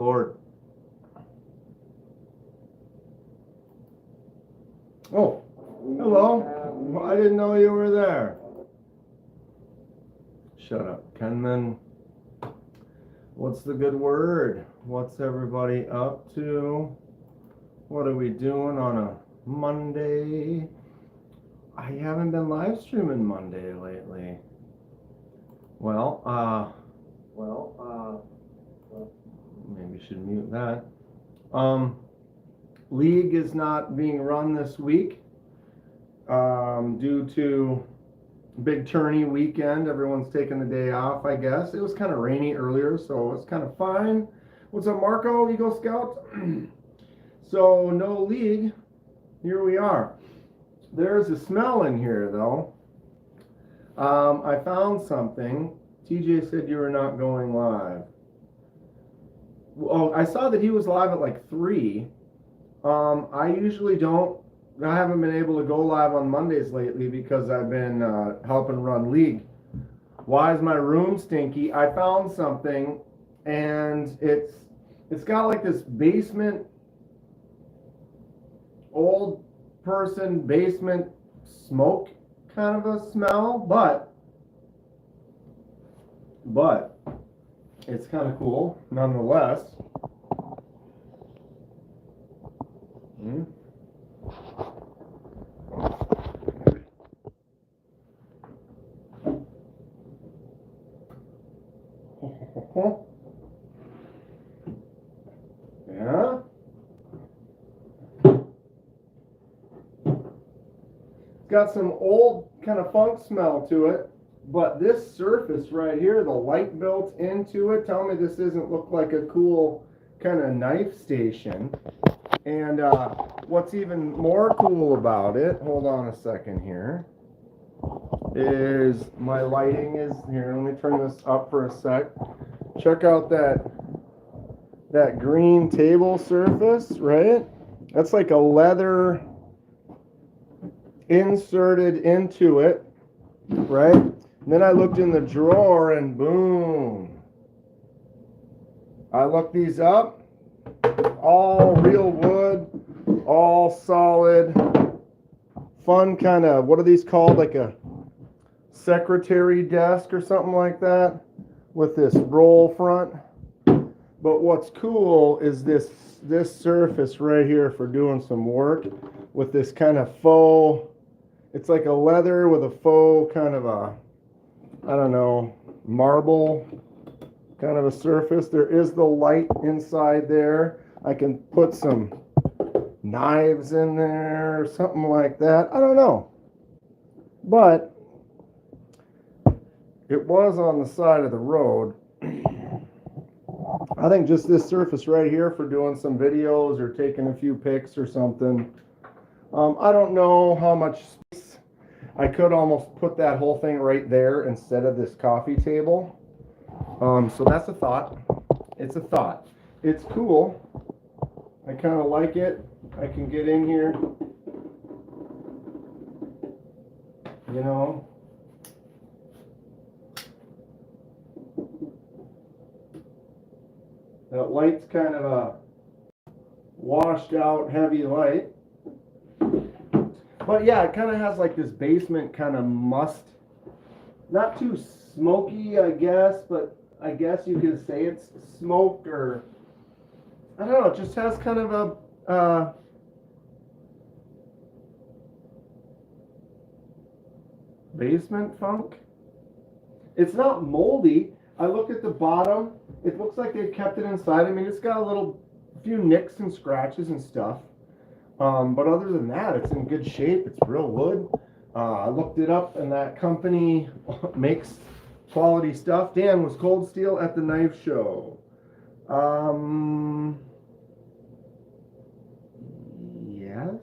Lord. Oh, hello. I didn't know you were there. Shut up, Kenman. What's the good word? What's everybody up to? What are we doing on a Monday? I haven't been live streaming Monday lately. Well, maybe should mute that. League is not being run this week due to big tourney weekend. Everyone's taking the day off, I guess. It was kind of rainy earlier, so it's kind of fine. What's up, Marco, Eagle Scout? So no league. Here we are. There's a smell in here, though. I found something. TJ said you were not going live. Oh, I saw that he was live at like 3. I usually don't. I haven't been able to go live on Mondays lately because I've been helping run league. Why is my room stinky? I found something, and it's got like this basement, old person basement smoke kind of a smell, but it's kind of cool nonetheless. Yeah. Got some old kind of funk smell to it, but this surface right here, the light built into it, tell me this doesn't look like a cool kind of knife station. And what's even more cool about it, hold on a second here, is my lighting is here. Let me turn this up for a sec. Check out that green table surface, right? That's like a leather inserted into it, right? And then I looked in the drawer and boom. I looked these up, all real wood, all solid, fun kind of, what are these called? Like a secretary desk or something like that with this roll front. But what's cool is this surface right here for doing some work with this kind of faux. It's like a leather with a faux kind of a, I don't know, marble kind of a surface. There is the light inside there. I can put some knives in there or something like that. I don't know. But it was on the side of the road. I think just this surface right here for doing some videos or taking a few pics or something. I don't know how much space. I could almost put that whole thing right there instead of this coffee table. So that's a thought. It's a thought. It's cool. I kind of like it. I can get in here. You know. That light's kind of a washed out heavy light. But yeah, it kind of has like this basement kind of must. Not too smoky, I guess, but I guess you could say it's smoked or I don't know, it just has kind of a basement funk. It's not moldy. I looked at the bottom. It looks like they kept it inside. I mean, it's got a few nicks and scratches and stuff. But other than that, it's in good shape. It's real wood. I looked it up, and that company makes quality stuff. Dan, was Cold Steel at the knife show? Yes.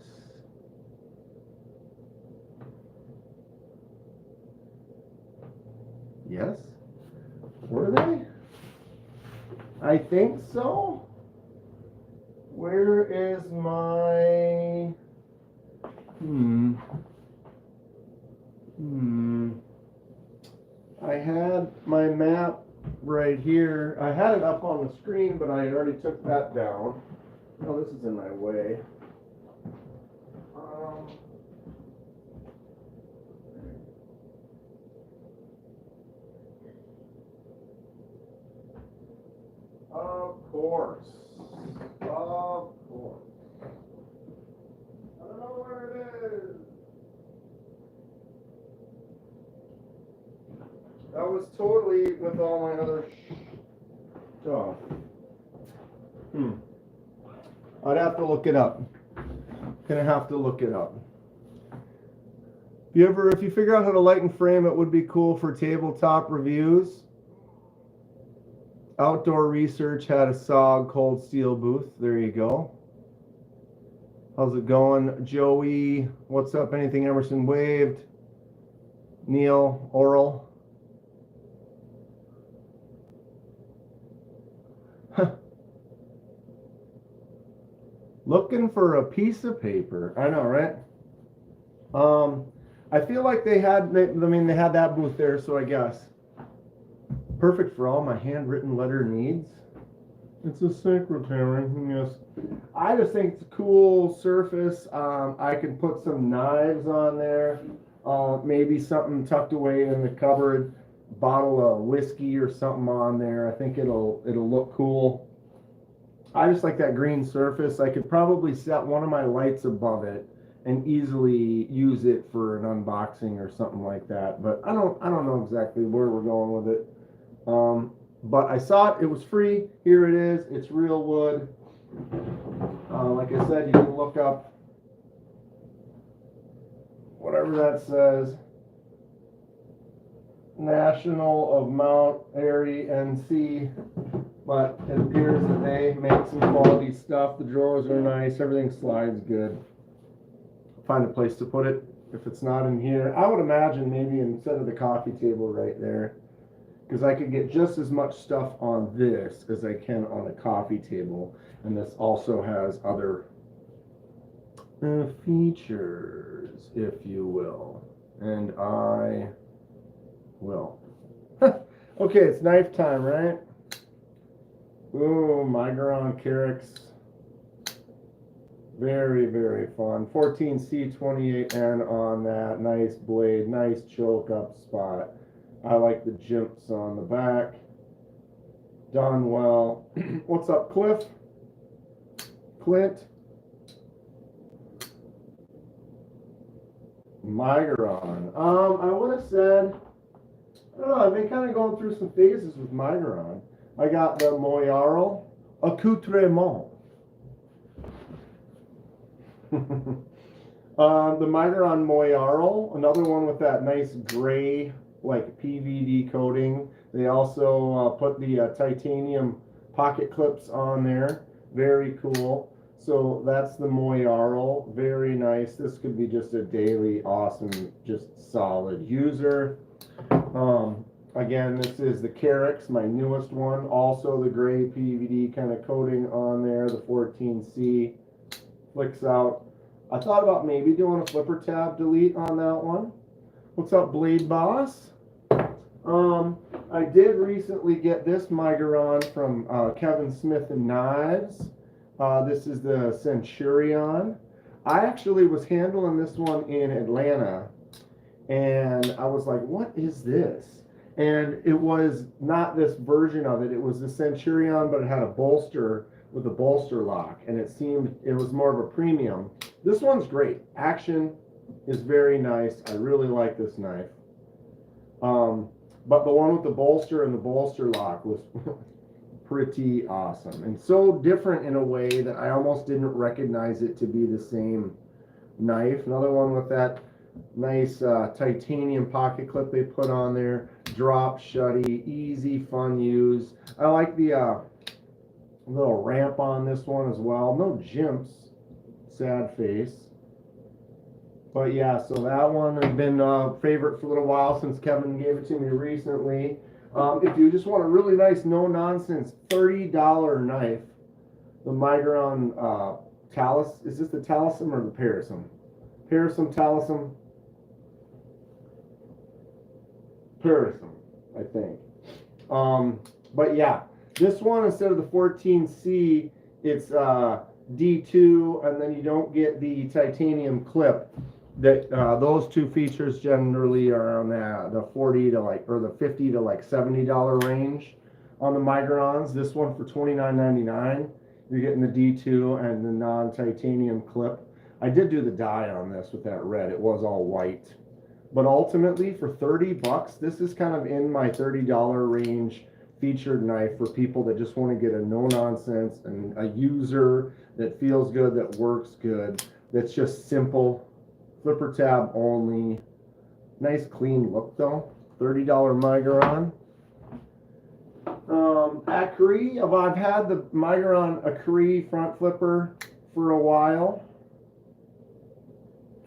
Yes. Were they? I think so. Where is my I had my map right here. I had it up on the screen, but I already took that down. Oh, this is in my way. Of course. Of course. I don't know where it is. That was totally with all my other stuff. I'd have to look it up. Gonna have to look it up. If you figure out how to light and frame, it would be cool for tabletop reviews. Outdoor Research had a SOG cold steel booth. There you go. How's it going? Joey, what's up? Anything Emerson waved? Neil, Oral. Looking for a piece of paper. I know, right? I feel like they had that booth there, so I guess. Perfect for all my handwritten letter needs. It's a secretary, yes. I just think it's a cool surface. I can put some knives on there. Maybe something tucked away in the cupboard. Bottle of whiskey or something on there. I think it'll look cool. I just like that green surface. I could probably set one of my lights above it and easily use it for an unboxing or something like that. But I don't know exactly where we're going with it. But I saw it. It was free. Here it is. It's real wood. Like I said, you can look up whatever that says. National of Mount Airy, NC. But it appears that they make some quality stuff. The drawers are nice. Everything slides good. Find a place to put it if it's not in here. I would imagine maybe instead of the coffee table right there, because I could get just as much stuff on this as I can on a coffee table. And this also has other features, if you will. And I will. Okay, it's knife time, right? Ooh, Migeron Carex. Very, very fun. 14C28N on that. Nice blade, nice choke up spot. I like the jimps on the back. Done well. What's up, Cliff? Clint? Migeron. I would have said, I don't know, I've been kind of going through some phases with Migeron. I got the Moyarl Accoutrement. The Migeron Moyarl, another one with that nice gray, like PVD coating. They also put the titanium pocket clips on there. Very cool. So that's the Moyarl. Very nice. This could be just a daily, awesome, just solid user. Again, this is the Carex, my newest one. Also the gray PVD kind of coating on there. The 14C flicks out. I thought about maybe doing a flipper tab delete on that one. What's up, Blade Boss? I did recently get this Migeron from Kevin Smith and Knives. This is the Centurion. I actually was handling this one in Atlanta, and I was like, what is this? And it was not this version of it. It was the Centurion, but it had a bolster with a bolster lock, and it was more of a premium. This one's great. Action is very nice. I really like this knife. But the one with the bolster and the bolster lock was pretty awesome, and so different in a way that I almost didn't recognize it to be the same knife. Another one with that nice titanium pocket clip they put on there. Drop shutty, easy, fun use. I like the little ramp on this one as well. No jimps, sad face. But yeah, so that one has been a favorite for a little while since Kevin gave it to me recently. If you just want a really nice, no-nonsense, $30 knife, the Migeron Talus. Is this the Talisman or the Parasum? Parasum, Talisman. Parasum, I think. But yeah, this one, instead of the 14C, it's D2, and then you don't get the titanium clip. That those two features generally are on the 40 to like, or the 50 to like $70 range on the Migerons. This one for $29.99, you're getting the D2 and the non-titanium clip. I did do the dye on this with that red. It was all white. But ultimately, for 30 bucks, this is kind of in my $30 range featured knife for people that just want to get a no-nonsense and a user that feels good, that works good, that's just simple, flipper tab only. Nice clean look though. $30 Migeron. Acri, I've had the Migeron Acri front flipper for a while.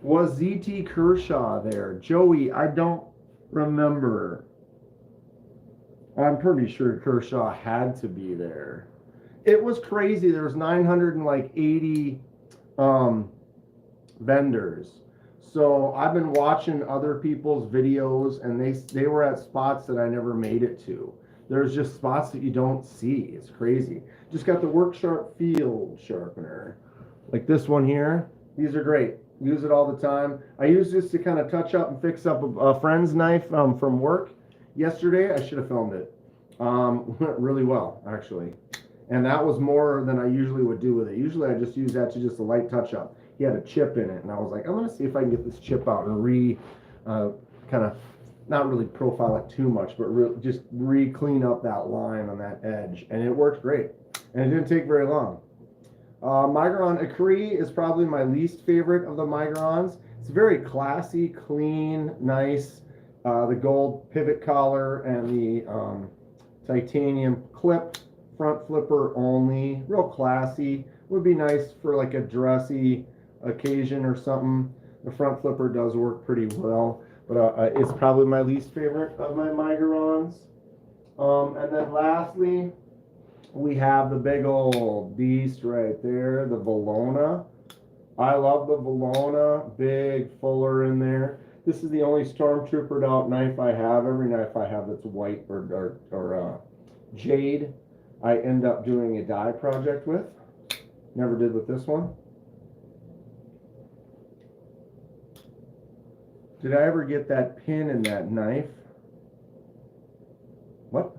Was ZT Kershaw there? Joey, I don't remember. I'm pretty sure Kershaw had to be there. It was crazy. There was 980 vendors. So I've been watching other people's videos, and they were at spots that I never made it to. There's just spots that you don't see. It's crazy. Just got the Work Sharp Field Sharpener. Like this one here. These are great. Use it all the time. I use this to kind of touch up and fix up a friend's knife from work yesterday. I should have filmed it. Went really well, actually. And that was more than I usually would do with it. Usually I just use that to just a light touch up. He had a chip in it, and I was like, I'm going to see if I can get this chip out and kind of, not really profile it too much, but just clean up that line on that edge. And it worked great. And it didn't take very long. Migeron Acri is probably my least favorite of the Migerons. It's very classy, clean, nice. The gold pivot collar and the titanium clip, front flipper only, real classy. Would be nice for like a dressy occasion or something. The front flipper does work pretty well, but it's probably my least favorite of my Migerons. And then lastly, we have the big old beast right there, the Valona. I love the Valona, big fuller in there. This is the only stormtroopered out knife I have. Every knife I have that's white or jade, I end up doing a dye project with. Never did with this one. Did I ever get that pin in that knife? What?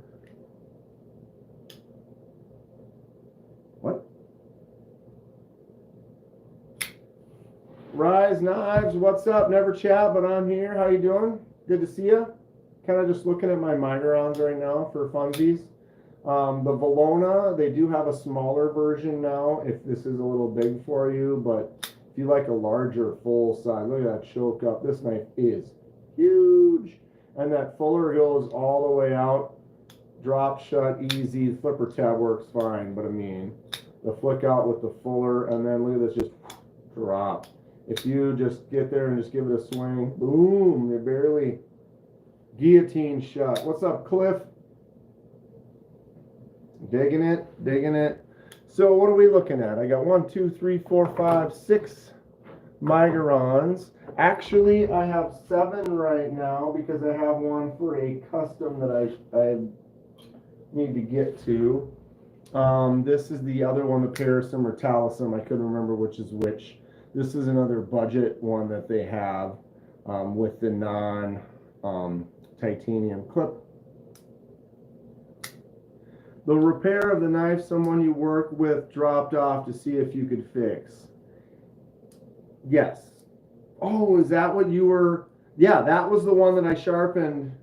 What? Rise Knives, what's up? Never chat, but I'm here. How you doing? Good to see you. Kind of just looking at my Migerons right now for funsies. The Valona, they do have a smaller version now, if this is a little big for you, but if you like a larger full size, look at that choke up. This knife is huge. And that fuller goes all the way out. Drop shut, easy. The flipper tab works fine, but I mean, the flick out with the fuller, and then look at this, just drop. If you just get there and just give it a swing, boom, they barely guillotine shut. What's up, Cliff? Digging it, digging it. So what are we looking at? I got 1, 2, 3, 4, 5, 6 Migerons. Actually, I have 7 right now because I have one for a custom that I need to get to. This is the other one, the Parasum or Talisum. I couldn't remember which is which. This is another budget one that they have with the non-titanium clip. The repair of the knife someone you work with dropped off to see if you could fix. Yes. Oh, is that what you were? Yeah, that was the one that I sharpened.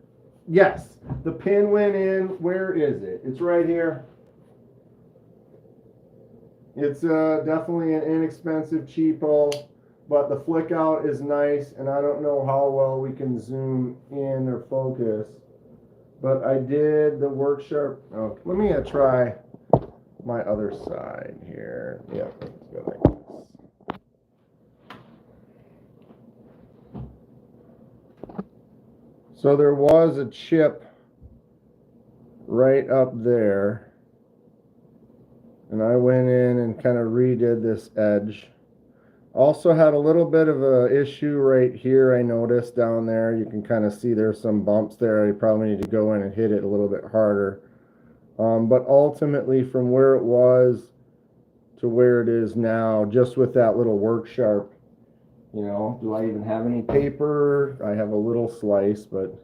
Yes. The pin went in. Where is it? It's right here. It's definitely an inexpensive cheapo, but the flick out is nice, and I don't know how well we can zoom in or focus. But I did the Work Sharp. Oh, let me try my other side here. Yeah, let's go like this. So there was a chip right up there, and I went in and kind of redid this edge. Also had a little bit of a issue right here. I noticed down there, you can kind of see there's some bumps there. I probably need to go in and hit it a little bit harder. But ultimately, from where it was to where it is now, just with that little work sharp, you know, do I even have any paper? I have a little slice, but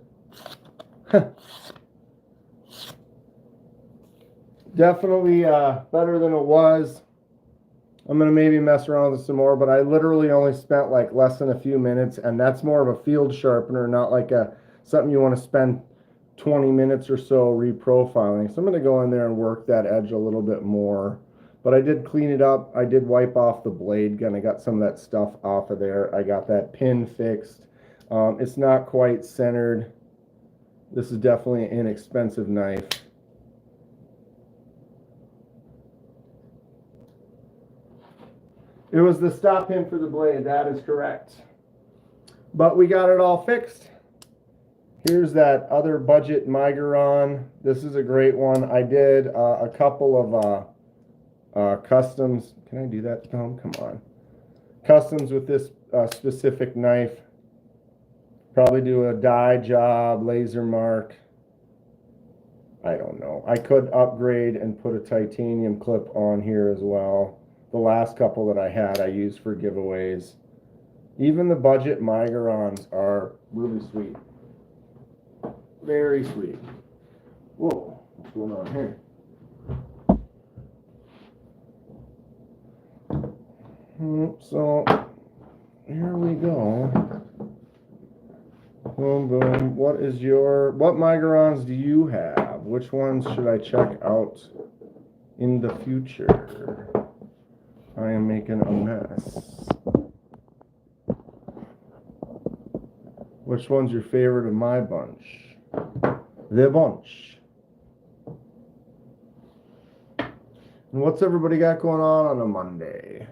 definitely better than it was. I'm going to maybe mess around with it some more, but I literally only spent like less than a few minutes, and that's more of a field sharpener, not like something you want to spend 20 minutes or so reprofiling. So I'm going to go in there and work that edge a little bit more. But I did clean it up. I did wipe off the blade gun. I got some of that stuff off of there. I got that pin fixed. It's not quite centered. This is definitely an inexpensive knife. It was the stop pin for the blade, that is correct. But we got it all fixed. Here's that other budget Migeron. This is a great one. I did a couple of customs. Can I do that, Tom? Come on. Customs with this specific knife. Probably do a die job, laser mark. I don't know. I could upgrade and put a titanium clip on here as well. The last couple that I had, I used for giveaways. Even the budget Migerons are really sweet. Very sweet. Whoa, what's going on here? So, here we go. Boom, boom. What Migerons do you have? Which ones should I check out in the future? I am making a mess. Which one's your favorite of my bunch? The bunch. And what's everybody got going on a Monday?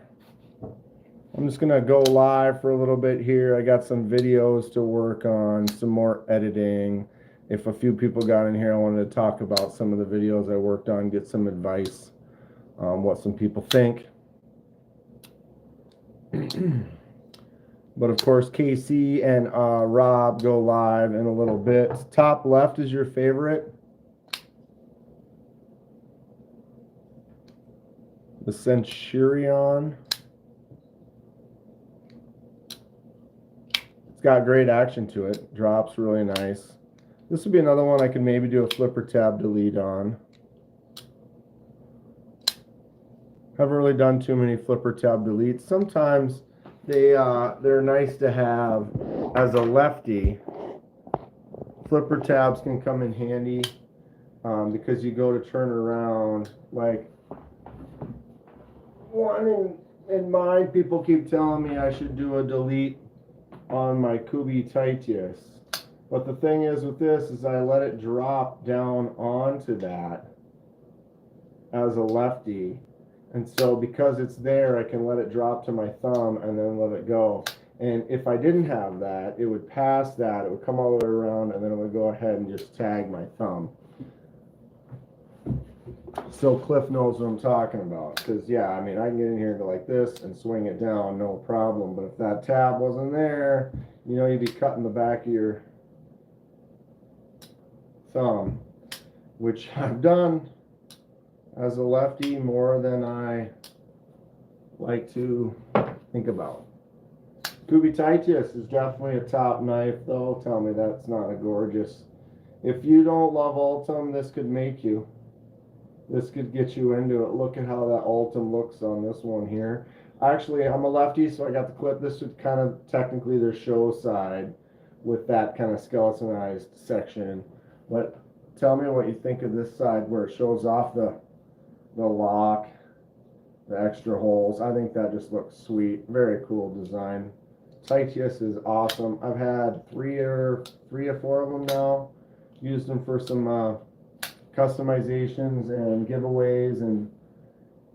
I'm just going to go live for a little bit here. I got some videos to work on, some more editing. If a few people got in here, I wanted to talk about some of the videos I worked on, get some advice on what some people think. But of course, Casey and Rob go live in a little bit. Top left is your favorite. The Centurion. It's got great action to it. Drops really nice. This would be another one I could maybe do a flipper tab delete on. Haven't really done too many flipper tab deletes. Sometimes they're nice to have as a lefty. Flipper tabs can come in handy because you go to turn around. Like one in mine, people keep telling me I should do a delete on my Kubi Titius. But the thing is with this is I let it drop down onto that as a lefty. And so because it's there, I can let it drop to my thumb and then let it go. And if I didn't have that, it would pass that, it would come all the way around, and then it would go ahead and just tag my thumb. So Cliff knows what I'm talking about. Because, yeah, I mean, I can get in here and go like this and swing it down, no problem. But if that tab wasn't there, you know, you'd be cutting the back of your thumb, which I've done as a lefty more than I like to think about. Kubi Titius is definitely a top knife, though. Tell me that's not a gorgeous. If you don't love Ultim, this could make you. This could get you into it. Look at how that Ultim looks on this one here. Actually, I'm a lefty, so I got the clip. This would kind of technically their show side with that kind of skeletonized section. But tell me what you think of this side where it shows off the lock, the extra holes. I think that just looks sweet. Very cool design. Titius is awesome. I've had three or four of them now. Used them for some customizations and giveaways. And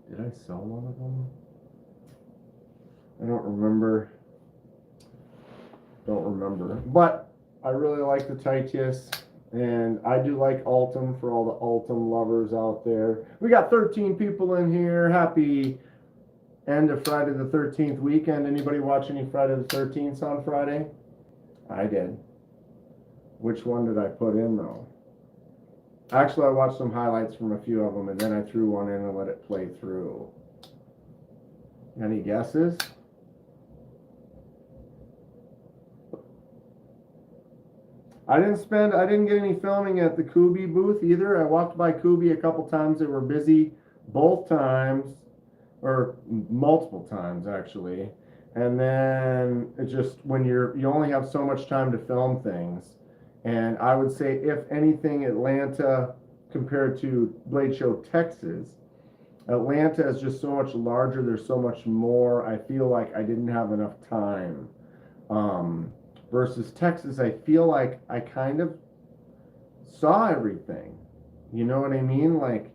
did I sell one of them? I don't remember. But I really like the Titius. And I do like Ultim for all the Ultim lovers out there. We got 13 people in here. Happy end of Friday the 13th weekend. Anybody watch any Friday the 13th on Friday? I did. Which one did I put in though? Actually, I watched some highlights from a few of them, and then I threw one in and let it play through. Any guesses? I didn't get any filming at the Kubi booth either. I walked by Kubi a couple times. They were busy both times, or multiple times actually. And then it just, when you only have so much time to film things. And I would say, if anything, Atlanta compared to Blade Show Texas, Atlanta is just so much larger. There's so much more. I feel like I didn't have enough time. Versus Texas, I feel like I kind of saw everything. You know what I mean? Like,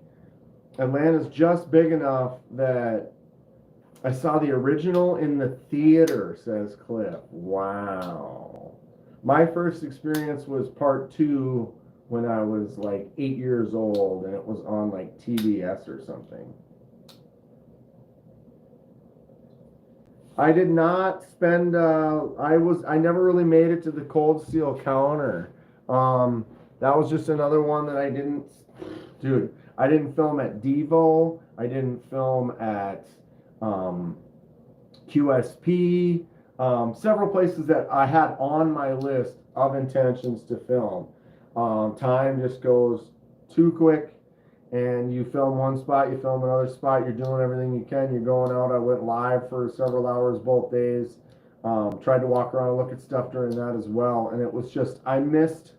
Atlanta's just big enough that I saw the original in the theater, says Cliff. Wow. My first experience was part 2 when I was like 8 years old, and it was on like TBS or something. I did not spend, I never really made it to the Cold Steel counter. That was just another one that I didn't film at Devo. I didn't film at QSP. Several places that I had on my list of intentions to film. Time just goes too quick. And you film one spot, you film another spot, you're doing everything you can, you're going out. I went live for several hours both days. Tried to walk around and look at stuff during that as well. And it was just, I missed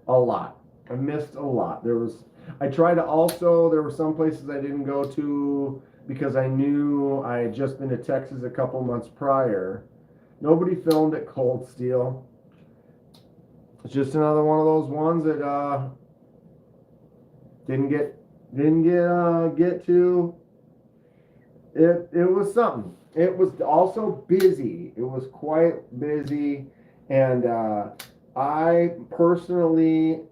a lot. I tried to also, there were some places I didn't go to because I knew I had just been to Texas a couple months prior. Nobody filmed at Cold Steel. It's just another one of those ones that, didn't get to it. It was something. It was also busy. It was quite busy, and I personally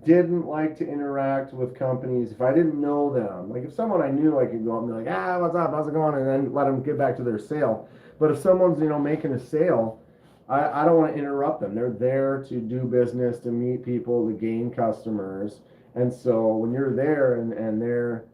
didn't like to interact with companies if I didn't know them. Like, if someone I knew, I could go up and be like, what's up, how's it going, and then let them get back to their sale. But if someone's making a sale, I don't want to interrupt them. They're there to do business, to meet people, to gain customers. And so when you're there and they're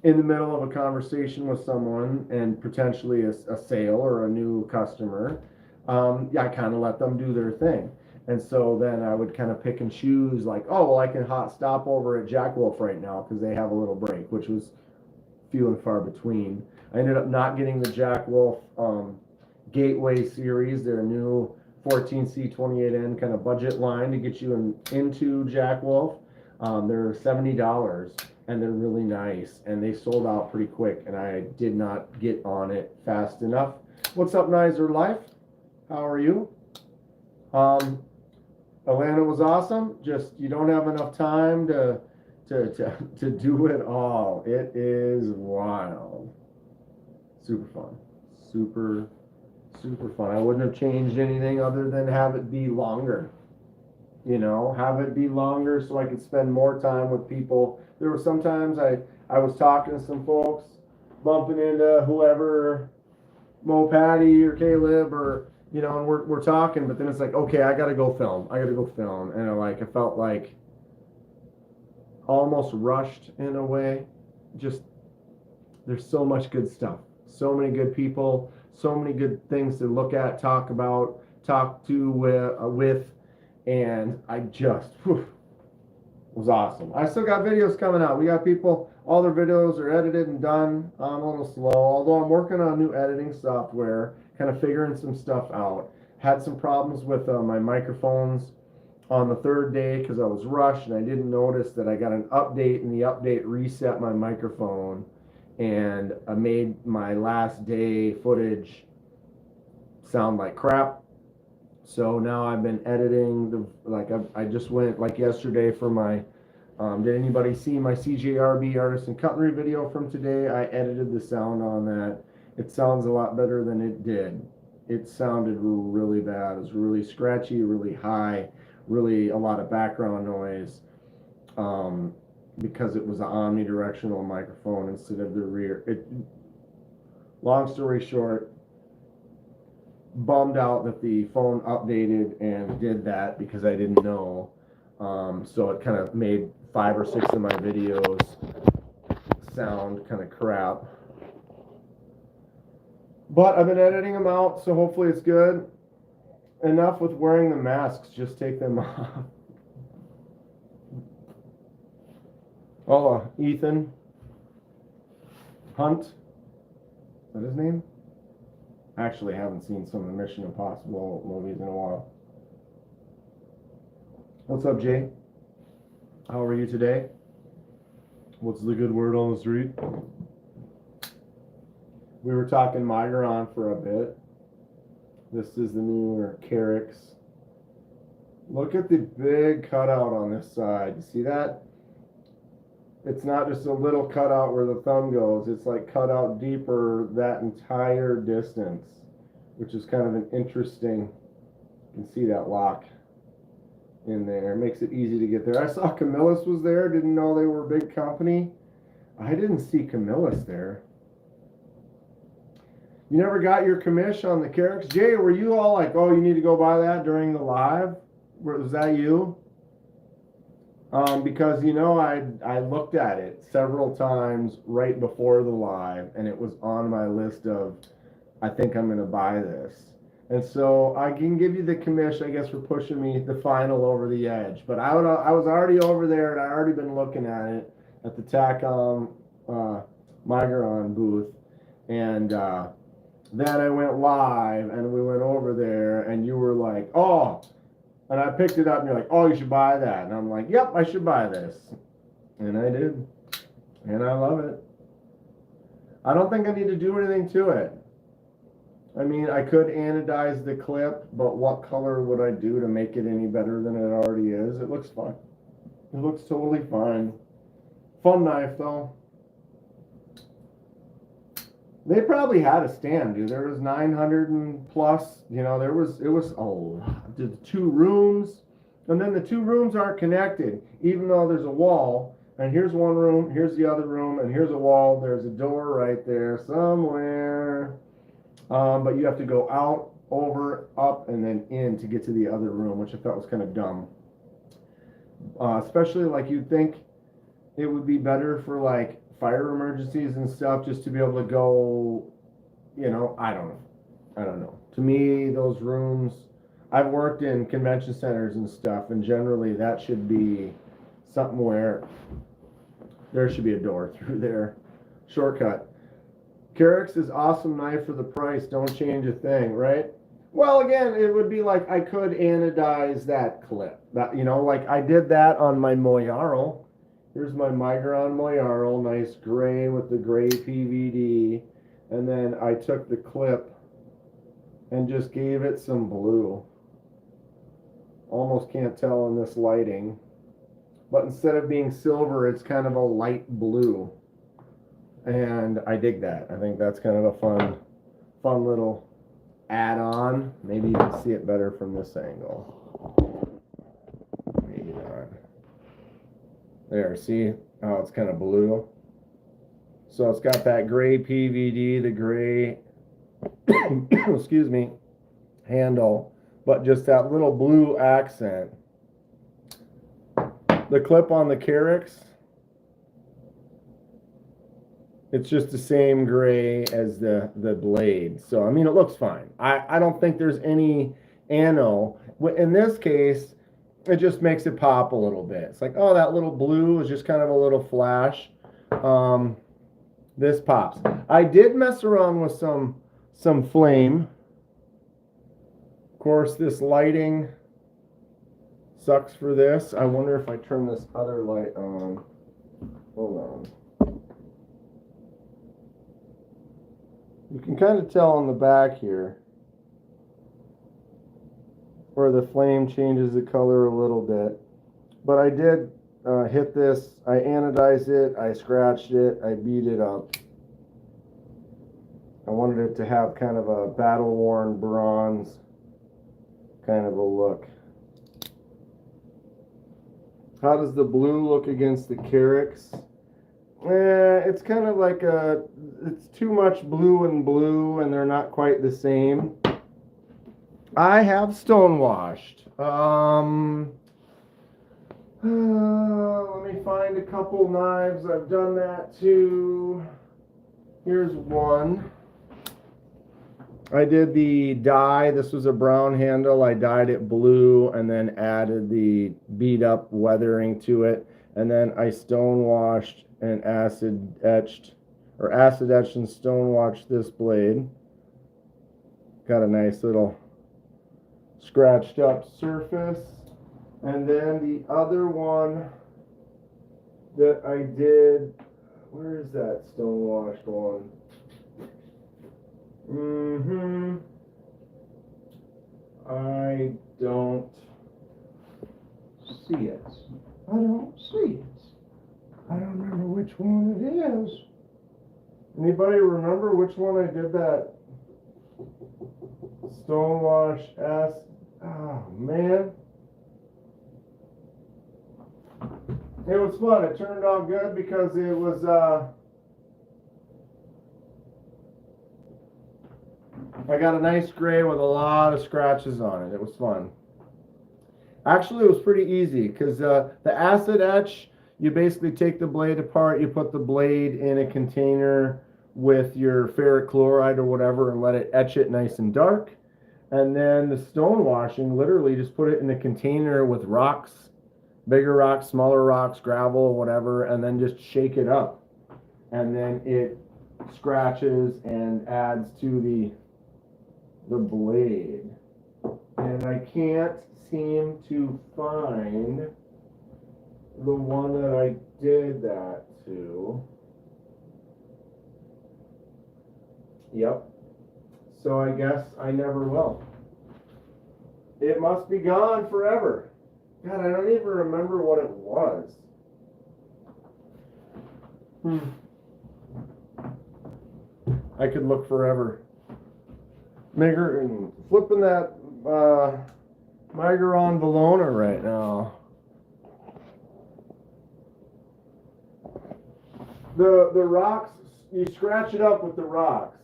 in the middle of a conversation with someone and potentially a sale or a new customer, I kind of let them do their thing. And so then I would kind of pick and choose, like, oh, well, I can hot stop over at Jack Wolf right now because they have a little break, which was few and far between. I ended up not getting the Jack Wolf Gateway series, their new 14C28N kind of budget line to get you into Jack Wolf. They're $70 and they're really nice, and they sold out pretty quick, and I did not get on it fast enough. What's up, Nizer Life? How are you? Atlanta was awesome. Just, you don't have enough time to do it all. It is wild. Super fun. Super fun. I wouldn't have changed anything other than have it be longer. Have it be longer so I could spend more time with people. There were sometimes I was talking to some folks, bumping into whoever, Mo Patty or Caleb, or, and we're talking, but then it's like, okay, I gotta go film. And I felt like almost rushed in a way. Just, there's so much good stuff. So many good people, so many good things to look at, talk about, talk to with. And I just, was awesome. I still got videos coming out. We got people, all their videos are edited and done. I'm a little slow, although I'm working on new editing software, kind of figuring some stuff out. Had some problems with my microphones on the third day because I was rushed and I didn't notice that I got an update, and the update reset my microphone, and I made my last day footage sound like crap. So now I've been editing I just went like yesterday for my, did anybody see my CJRB Artisan Cutlery video from today? I edited the sound on that. It sounds a lot better than it did. It sounded really bad. It was really scratchy, really high, really a lot of background noise, because it was an omnidirectional microphone instead of the rear. Long story short, bummed out that the phone updated and did that because I didn't know. So it kind of made 5 or 6 of my videos sound kind of crap. But I've been editing them out, so hopefully it's good. Enough with wearing the masks, just take them off. Oh, Ethan Hunt, is that his name? I actually haven't seen some of the Mission Impossible movies in a while. What's up, Jay? How are you today? What's the good word on the street? We were talking Migeron for a bit. This is the newer Carix. Look at the big cutout on this side. You see that? It's not just a little cutout where the thumb goes. It's like cut out deeper that entire distance, which is kind of an interesting. You can see that lock in there. It makes it easy to get there. I saw Camillus was there. Didn't know they were a big company. I didn't see Camillus there. You never got your commish on the Carix? Jay, were you all like, oh, you need to go buy that during the live? Was that you? Because, you know, I looked at it several times right before the live, and it was on my list of, I think I'm going to buy this. And so I can give you the commish, I guess, for pushing me the final over the edge. But I was already over there, and I already been looking at it at the TACOM Migeron booth. And then I went live, and we went over there, and you were like, oh. And I picked it up, and you're like, oh, you should buy that. And I'm like, yep, I should buy this. And I did. And I love it. I don't think I need to do anything to it. I mean, I could anodize the clip, but what color would I do to make it any better than it already is? It looks fine. It looks totally fine. Fun knife, though. They probably had a stand, dude. There was 900 and plus, you know, it was a lot. The 2 rooms, and then the 2 rooms aren't connected, even though there's a wall, and here's one room, here's the other room, and here's a wall, there's a door right there somewhere, but you have to go out, over, up, and then in to get to the other room, which I thought was kind of dumb. Especially, like, you'd think it would be better for, like, fire emergencies and stuff, just to be able to go, you know, I don't know. To me, those rooms, I've worked in convention centers and stuff, and generally that should be something where there should be a door through there. Shortcut. Carix is awesome knife for the price. Don't change a thing, right? Well, again, it would be like I could anodize that clip. That, you know, like I did that on my Moyarl. Here's my Migeron Moyarl, nice gray with the gray PVD. And then I took the clip and just gave it some blue. Almost can't tell in this lighting. But instead of being silver, it's kind of a light blue. And I dig that. I think that's kind of a fun little add-on. Maybe you can see it better from this angle. Maybe not. There, see how it's kind of blue? So it's got that gray PVD, the gray, excuse me, handle, but just that little blue accent. The clip on the Carix, it's just the same gray as the blade. So, I mean, it looks fine. I don't think there's any ano. In this case, it just makes it pop a little bit. It's like, oh, that little blue is just kind of a little flash. This pops. I did mess around with some flame. Of course, this lighting sucks for this. I wonder if I turn this other light on. Hold on. You can kind of tell on the back here where the flame changes the color a little bit. But I did hit this, I anodized it, I scratched it, I beat it up. I wanted it to have kind of a battle-worn bronze kind of a look. How does the blue look against the Carix? It's kind of like it's too much blue and they're not quite the same. I have stonewashed. Let me find a couple knives. I've done that too. Here's one. I did the dye. This was a brown handle. I dyed it blue and then added the beat up weathering to it. And then I stone washed and acid etched and stone washed this blade. Got a nice little scratched up surface. And then the other one that I did, where is that stone washed one? I don't see it. I don't see it. I don't remember which one it is. Anybody remember which one I did that stonewash ass? Oh man. It was fun. It turned out good because it was I got a nice gray with a lot of scratches on it. It was fun. Actually, it was pretty easy because the acid etch, you basically take the blade apart, you put the blade in a container with your ferric chloride or whatever and let it etch it nice and dark. And then the stone washing, literally just put it in a container with rocks, bigger rocks, smaller rocks, gravel, whatever, and then just shake it up. And then it scratches and adds to the blade. And I can't seem to find the one that I did that to. Yep. So I guess I never will. It must be gone forever. God, I don't even remember what it was. I could look forever. Migeron, flipping that Migeron Valona right now. The rocks, you scratch it up with the rocks.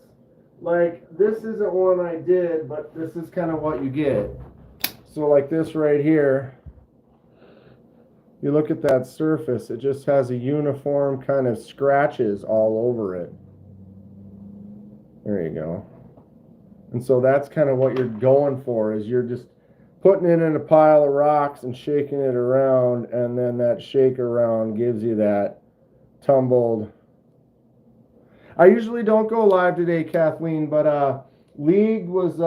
Like, this isn't one I did, but this is kind of what you get. So like this right here, you look at that surface, it just has a uniform kind of scratches all over it. There you go. And so that's kind of what you're going for, is you're just putting it in a pile of rocks and shaking it around, and then that shake around gives you that tumbled. I usually don't go live today, Kathleen, but League was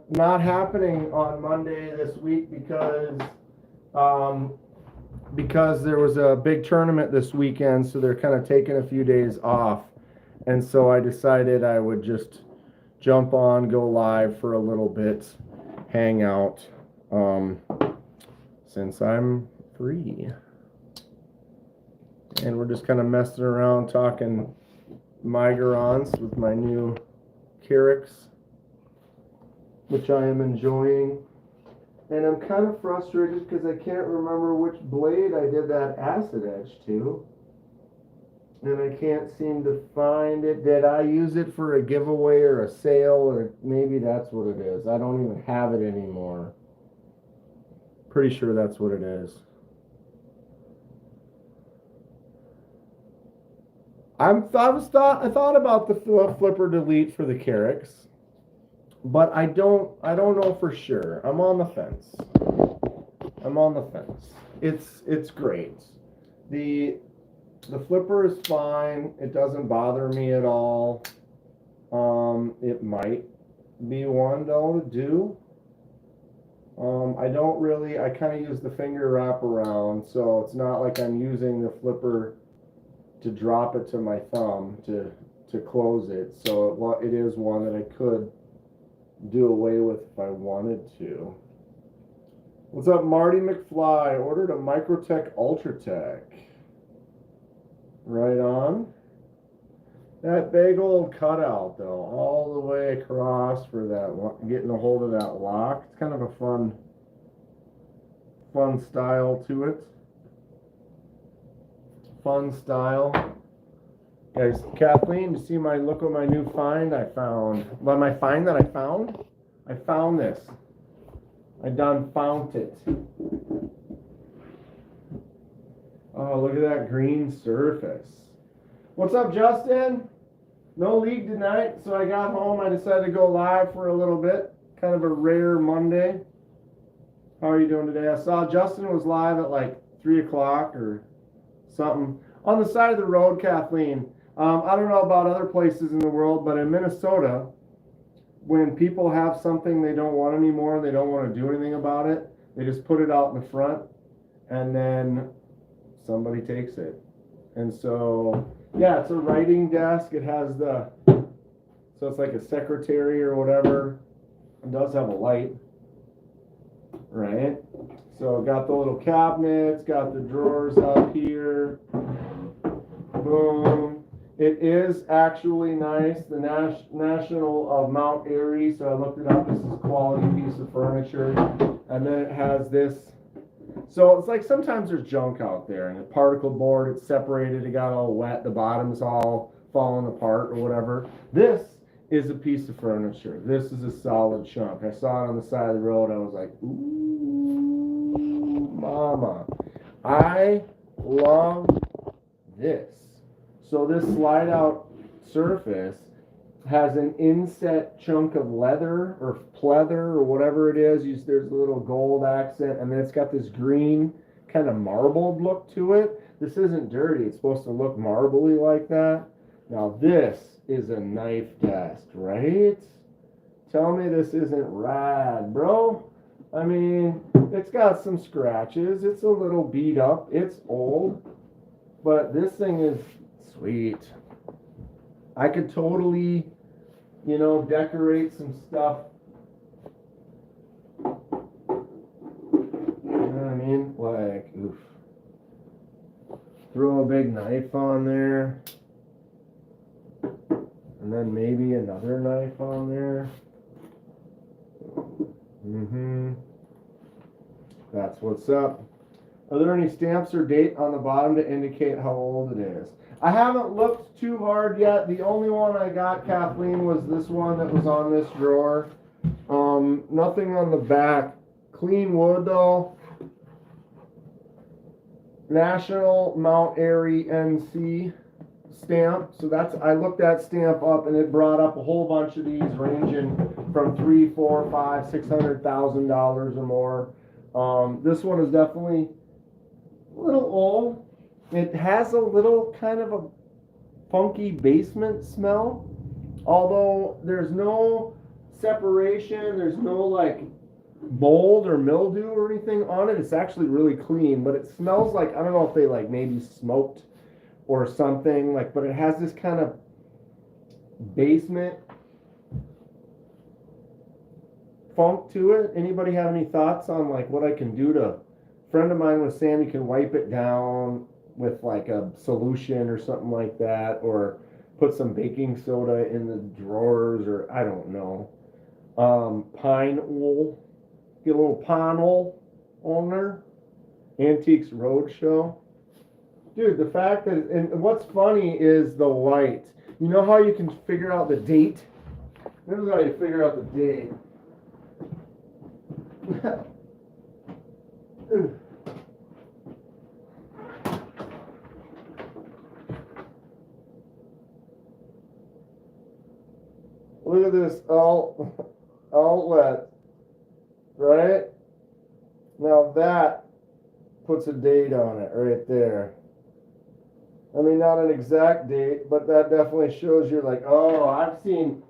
not happening on Monday this week because there was a big tournament this weekend, so they're kind of taking a few days off. And so I decided I would just jump on, go live for a little bit, hang out, since I'm free. And we're just kind of messing around, talking Migerons with my new Carricks, which I am enjoying. And I'm kind of frustrated because I can't remember which blade I did that acid etch to. And I can't seem to find it. Did I use it for a giveaway or a sale? Or maybe that's what it is. I don't even have it anymore. Pretty sure that's what it is. I thought about the flipper delete for the Carricks, but I don't know for sure. I'm on the fence. It's great. The flipper is fine. It doesn't bother me at all. It might be one though to do. I kind of use the finger wrap around, so it's not like I'm using the flipper to drop it to my thumb to close it. So it is one that I could do away with if I wanted to. What's up, Marty McFly? I ordered a Microtech Ultratech. Right on. That big old cutout though, all the way across for that, getting a hold of that lock. It's kind of a fun style to it. Fun style. Guys, Kathleen, you see look at my new find I found. Well, my find that I found? I found this. I done found it. Oh, look at that green surface. What's up, Justin? No league tonight, so I got home. I decided to go live for a little bit. Kind of a rare Monday. How are you doing today? I saw Justin was live at like 3 o'clock or something. On the side of the road, Kathleen. I don't know about other places in the world, but in Minnesota, when people have something they don't want anymore, they don't want to do anything about it, they just put it out in the front, and then somebody takes it. And so, yeah, it's a writing desk. It has so it's like a secretary or whatever. It does have a light, right? So got the little cabinets, got the drawers up here. Boom. It is actually nice. The National of Mount Airy. So I looked it up. This is a quality piece of furniture. And then it has this. So it's like sometimes there's junk out there, and the particle board, it's separated, it got all wet, the bottom's all falling apart or whatever. This is a piece of furniture. This is a solid chunk. I saw it on the side of the road. I was like, ooh, mama. I love this. So this slide out surface has an inset chunk of leather or pleather or whatever it is. There's a little gold accent, and then it's got this green kind of marbled look to it. This isn't dirty. It's supposed to look marbly like that. Now this is a knife desk, right? Tell me this isn't rad, bro. I mean, it's got some scratches. It's a little beat up. It's old, but this thing is sweet. I could totally, decorate some stuff. You know what I mean? Like, oof. Throw a big knife on there. And then maybe another knife on there. That's what's up. Are there any stamps or date on the bottom to indicate how old it is? I haven't looked too hard yet. The only one I got, Kathleen, was this one that was on this drawer. Nothing on the back. Clean wood though. National Mount Airy NC stamp. So I looked that stamp up, and it brought up a whole bunch of these ranging from $300,000, $400,000, $500,000, $600,000 or more. This one is definitely a little old. It has a little kind of a funky basement smell, although there's no separation, there's no like mold or mildew or anything on it. It's actually really clean, but it smells like, I don't know if they like maybe smoked or something, like, but it has this kind of basement funk to it. Anybody have any thoughts on like what I can do to? A friend of mine was saying you can wipe it down with like a solution or something like that, or put some baking soda in the drawers, or I don't know. Pine wool, get a little pine wool on there. Antiques Roadshow. Dude, the fact that, and what's funny is the light. You know how you can figure out the date? This is how you figure out the date. Look at this outlet, right? Now that puts a date on it right there. I mean, not an exact date, but that definitely shows you like, oh, I've seen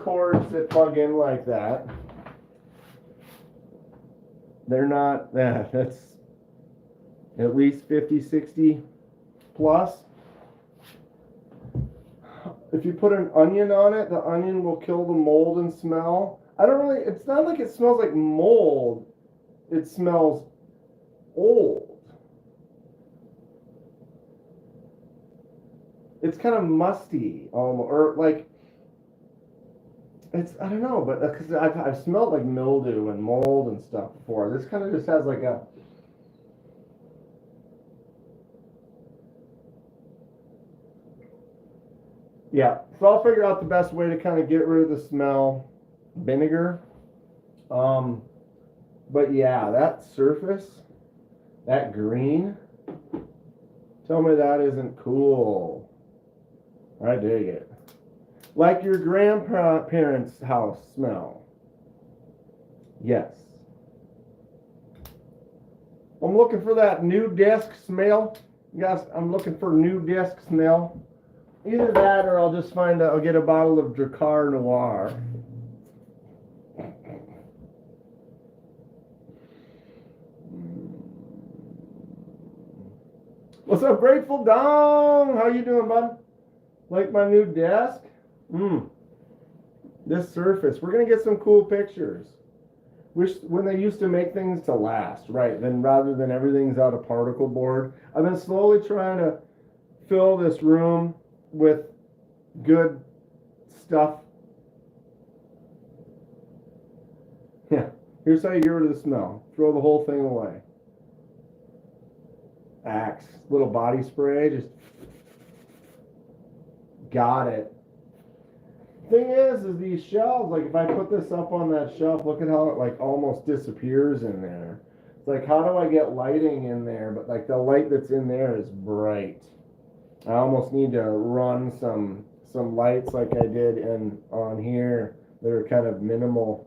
cords that plug in like that. They're not that. That's at least 50, 60 plus. If you put an onion on it, the onion will kill the mold and smell. It's not like it smells like mold. It smells old. It's kind of musty, or like, I don't know, but because I've smelled like mildew and mold and stuff before. This kind of just has like a, yeah. So I'll figure out the best way to kind of get rid of the smell. Vinegar. But yeah, that surface, that green, Tell me that isn't cool. I dig it. Like your grandparents' house smell. Yes. I'm looking for that new desk smell. Yes, I'm looking for new desk smell. Either that or I'll get a bottle of Dracar Noir. What's up, Grateful Dong? How you doing, bud? Like my new desk? This surface. We're gonna get some cool pictures. When they used to make things to last, right? Then rather than everything's out of particle board, I've been slowly trying to fill this room with good stuff. Yeah. Here's how you get rid of the smell. Throw the whole thing away. Axe, little body spray, just got it. Thing is these shelves, like if I put this up on that shelf, look at how it like almost disappears in there. It's like, how do I get lighting in there? But like the light that's in there is bright. I almost need to run some lights like I did on here that are kind of minimal.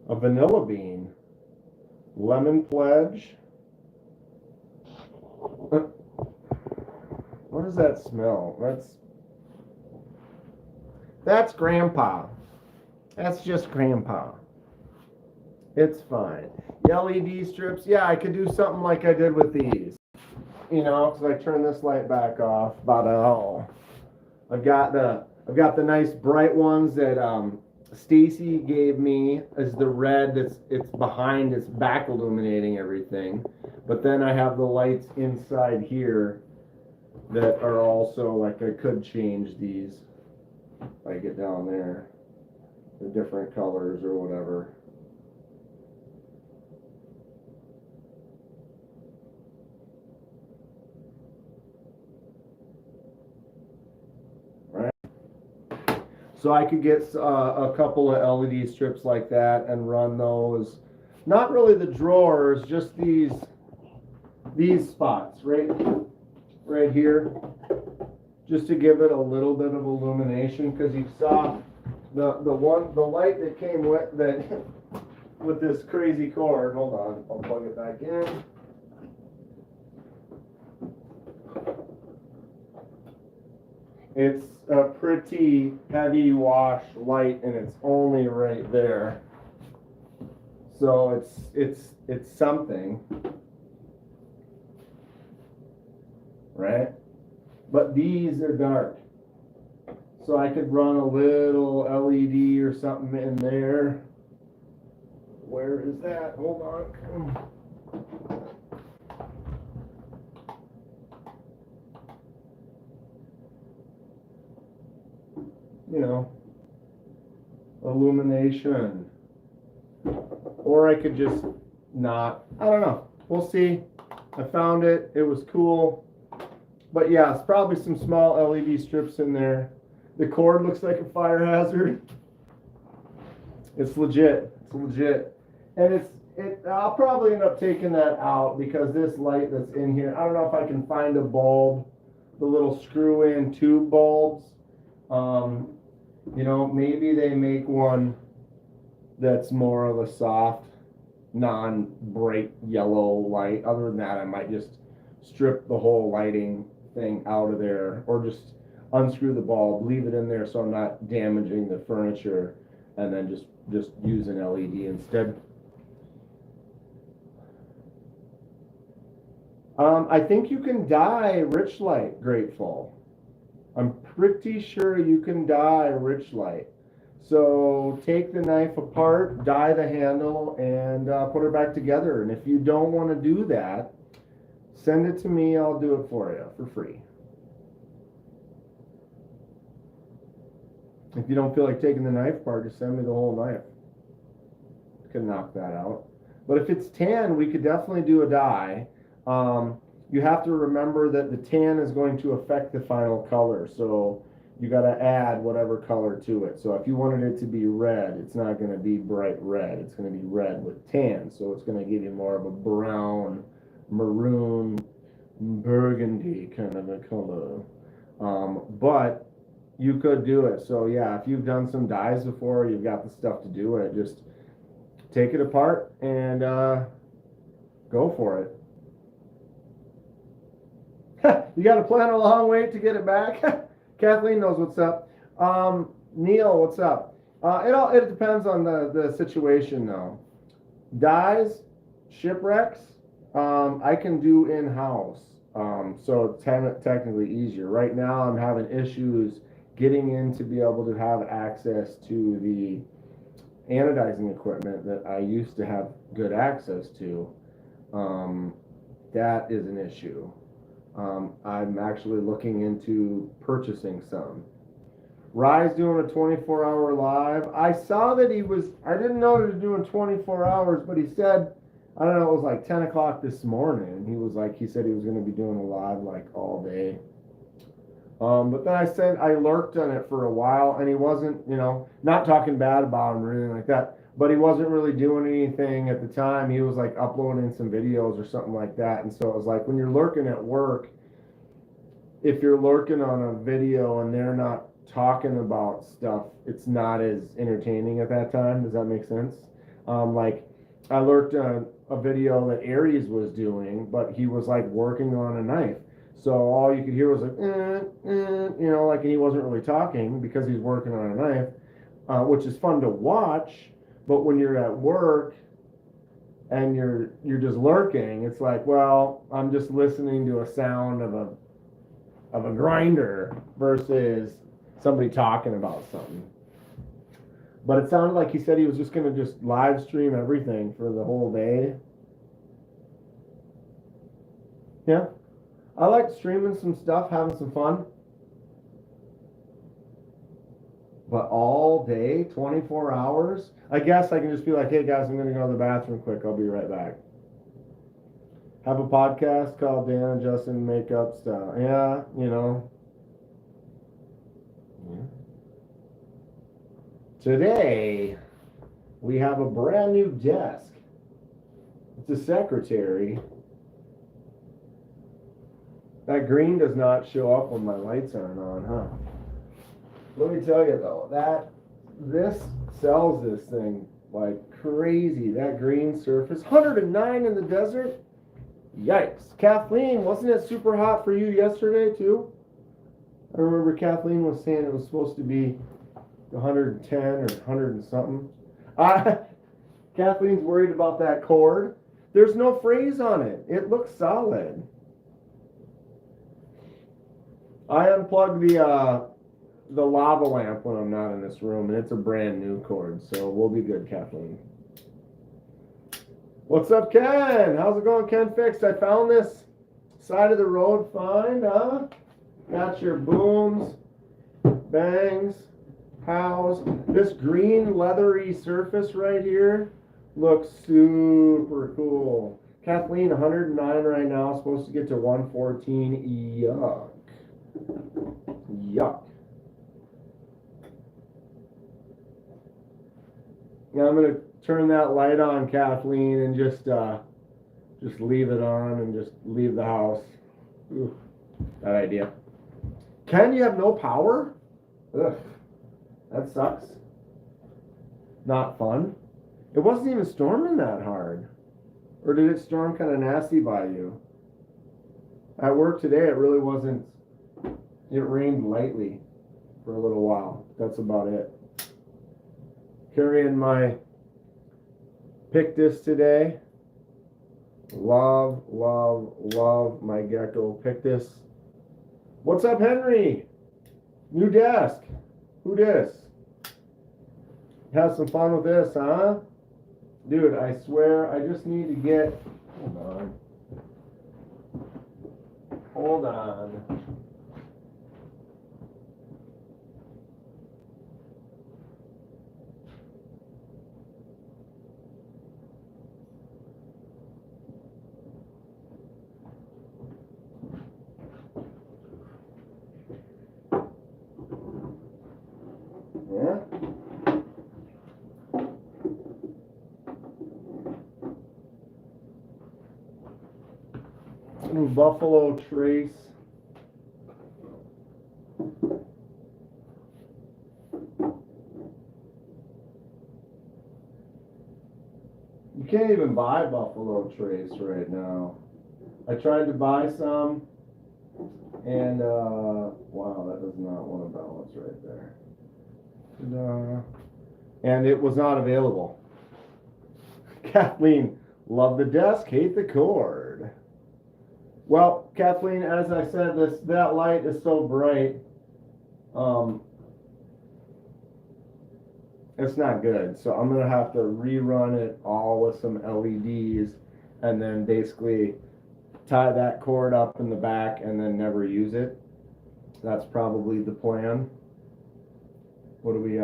A vanilla bean. Lemon pledge. What does that smell? That's Grandpa. That's just Grandpa. It's fine. The LED strips, yeah, I could do something like I did with these. You know, because I turn this light back off. I've got the nice bright ones that Stacy gave me as the red it's behind, it's back illuminating everything. But then I have the lights inside here that are also like I could change these. If I get down there, the different colors or whatever. Right. So I could get a couple of LED strips like that and run those. Not really the drawers, just these spots right here. Just to give it a little bit of illumination, because you saw the light that came with that with this crazy cord. Hold on, I'll plug it back in. It's a pretty heavy wash light, and it's only right there. So it's something, right? But these are dark. So I could run a little LED or something in there. Where is that? Hold on. You know, illumination. Or I could just not. I don't know. We'll see. I found it. It was cool. But yeah, it's probably some small LED strips in there. The cord looks like a fire hazard. It's legit. It's legit. And I'll probably end up taking that out because this light that's in here, I don't know if I can find a bulb, the little screw-in tube bulbs. You know, maybe they make one that's more of a soft, non-bright yellow light. Other than that, I might just strip the whole lighting thing out of there, or just unscrew the bulb, leave it in there so I'm not damaging the furniture, and then just use an LED instead. I think you can dye rich light Grateful. I'm pretty sure you can dye rich light. So take the knife apart, dye the handle, and put her back together. And if you don't want to do that, send it to me. I'll do it for you for free. If you don't feel like taking the knife apart, just send me the whole knife. I can knock that out. But if it's tan, we could definitely do a dye. You have to remember that the tan is going to affect the final color. So you got to add whatever color to it. So if you wanted it to be red, it's not going to be bright red. It's going to be red with tan. So it's going to give you more of a brown, maroon burgundy kind of a color. But you could do it. So yeah, if you've done some dyes before, you've got the stuff to do it. Just take it apart and go for it. You got to plan a long wait to get it back. Kathleen knows what's up. Neil, what's up? It depends on the situation though. Dyes, shipwrecks, I can do in house. So it's technically easier. Right now, I'm having issues getting in to be able to have access to the anodizing equipment that I used to have good access to. That is an issue. I'm actually looking into purchasing some. Rye's doing a 24-hour live. I saw that I didn't know he was doing 24 hours, but he said, I don't know, it was like 10 o'clock this morning. He said he was going to be doing a live like all day. But then I lurked on it for a while, and he wasn't, not talking bad about him or anything like that, but he wasn't really doing anything at the time. He was like uploading some videos or something like that. And so it was like, when you're lurking at work, if you're lurking on a video and they're not talking about stuff, it's not as entertaining at that time. Does that make sense? Like I lurked on a video that Aries was doing, but he was like working on a knife. So all you could hear was like, and he wasn't really talking because he's working on a knife, which is fun to watch. But when you're at work and you're just lurking, it's like, well, I'm just listening to a sound of a grinder versus somebody talking about something. But it sounded like he said he was just going to just live stream everything for the whole day. Yeah. I like streaming some stuff, having some fun. But all day, 24 hours? I guess I can just be like, hey guys, I'm going to go to the bathroom quick. I'll be right back. Have a podcast called Dan and Justin Makeup Style. Yeah, Yeah. Today, we have a brand new desk. It's a secretary. That green does not show up when my lights aren't on, huh? Let me tell you though, this sells this thing like crazy. That green surface, 109 in the desert. Yikes. Kathleen, wasn't it super hot for you yesterday too? I remember Kathleen was saying it was supposed to be 110 or 100 and something. Kathleen's worried about that cord. There's no phrase on it. It looks solid. I unplugged the lava lamp when I'm not in this room, and it's a brand new cord, so we'll be good, Kathleen. What's up, Ken? How's it going, Ken Fixed? I found this side of the road find, huh? Got your booms, bangs, hows. This green leathery surface right here looks super cool. Kathleen, 109 right now, supposed to get to 114. Yuck. Yuck. Now I'm gonna turn that light on, Kathleen, and just leave it on and just leave the house. Ooh, bad idea. Ken, you have no power? Ugh, that sucks. Not fun. It wasn't even storming that hard. Or did it storm kind of nasty by you? At work today, it really wasn't. It rained lightly for a little while. That's about it. Carrying my Pictus today. Love, love, love my Gecko Pictus. What's up, Henry? New desk. Who dis? Have some fun with this, huh? Dude, I swear, I just need to get... Hold on. Hold on. Yeah. some Buffalo Trace. You can't even buy Buffalo Trace right now. I tried to buy some, and wow, that does not want to balance right there. And it was not available. Kathleen, love the desk, hate the cord. Well, Kathleen, as I said, that light is so bright. It's not good. So I'm gonna have to rerun it all with some LEDs, and then basically tie that cord up in the back and then never use it. That's probably the plan. What do we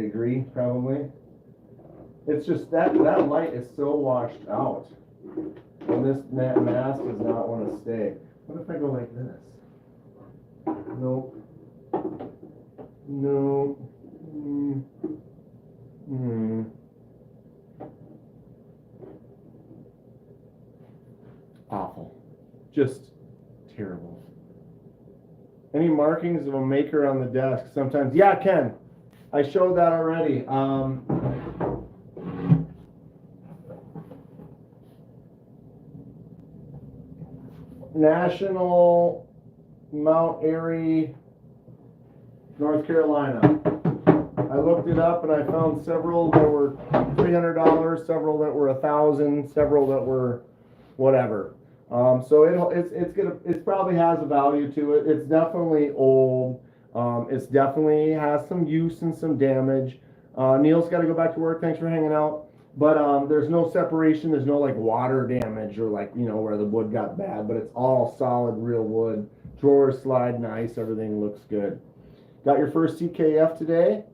agree? Probably. It's just that light is so washed out, and this mask does not want to stay. What if I go like this? Nope. No. Awful. Just terrible. Any markings of a maker on the desk? Sometimes. Yeah, Ken. I showed that already. National Mount Airy, North Carolina. I looked it up and I found several that were $300, several that were $1,000, several that were whatever. So it probably has a value to it. It's definitely old. It's definitely has some use and some damage. Neil's got to go back to work. Thanks for hanging out. But there's no separation. There's no like water damage or like, you know, where the wood got bad. But it's all solid, real wood. Drawers slide nice. Everything looks good. Got your first CKF today.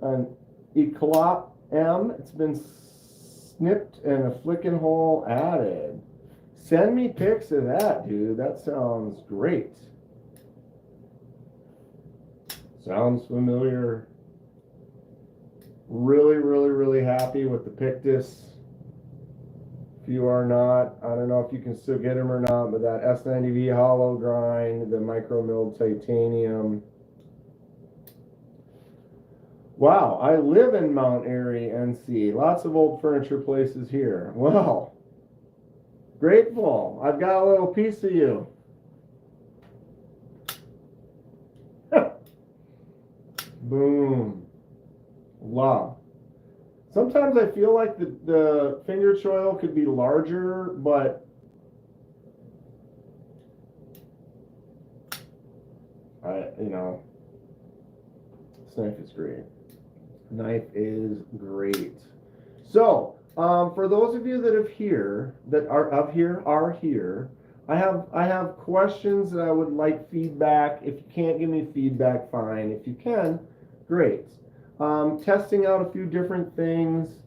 An Eclop M. It's been snipped and a flicking hole added. Send me pics of that, dude. That sounds great. Sounds familiar. Really, really, really happy with the Pictus. If you are not, I don't know if you can still get them or not, but that S90V hollow grind, the micro milled titanium. Wow, I live in Mount Airy, NC. Lots of old furniture places here. Well, grateful. I've got a little piece of you. Boom. Love. Sometimes I feel like the finger choil could be larger, but this knife is great. Knife is great. So, for those of you that are here, I have questions that I would like feedback. If you can't give me feedback, fine. If you can, great. Testing out a few different things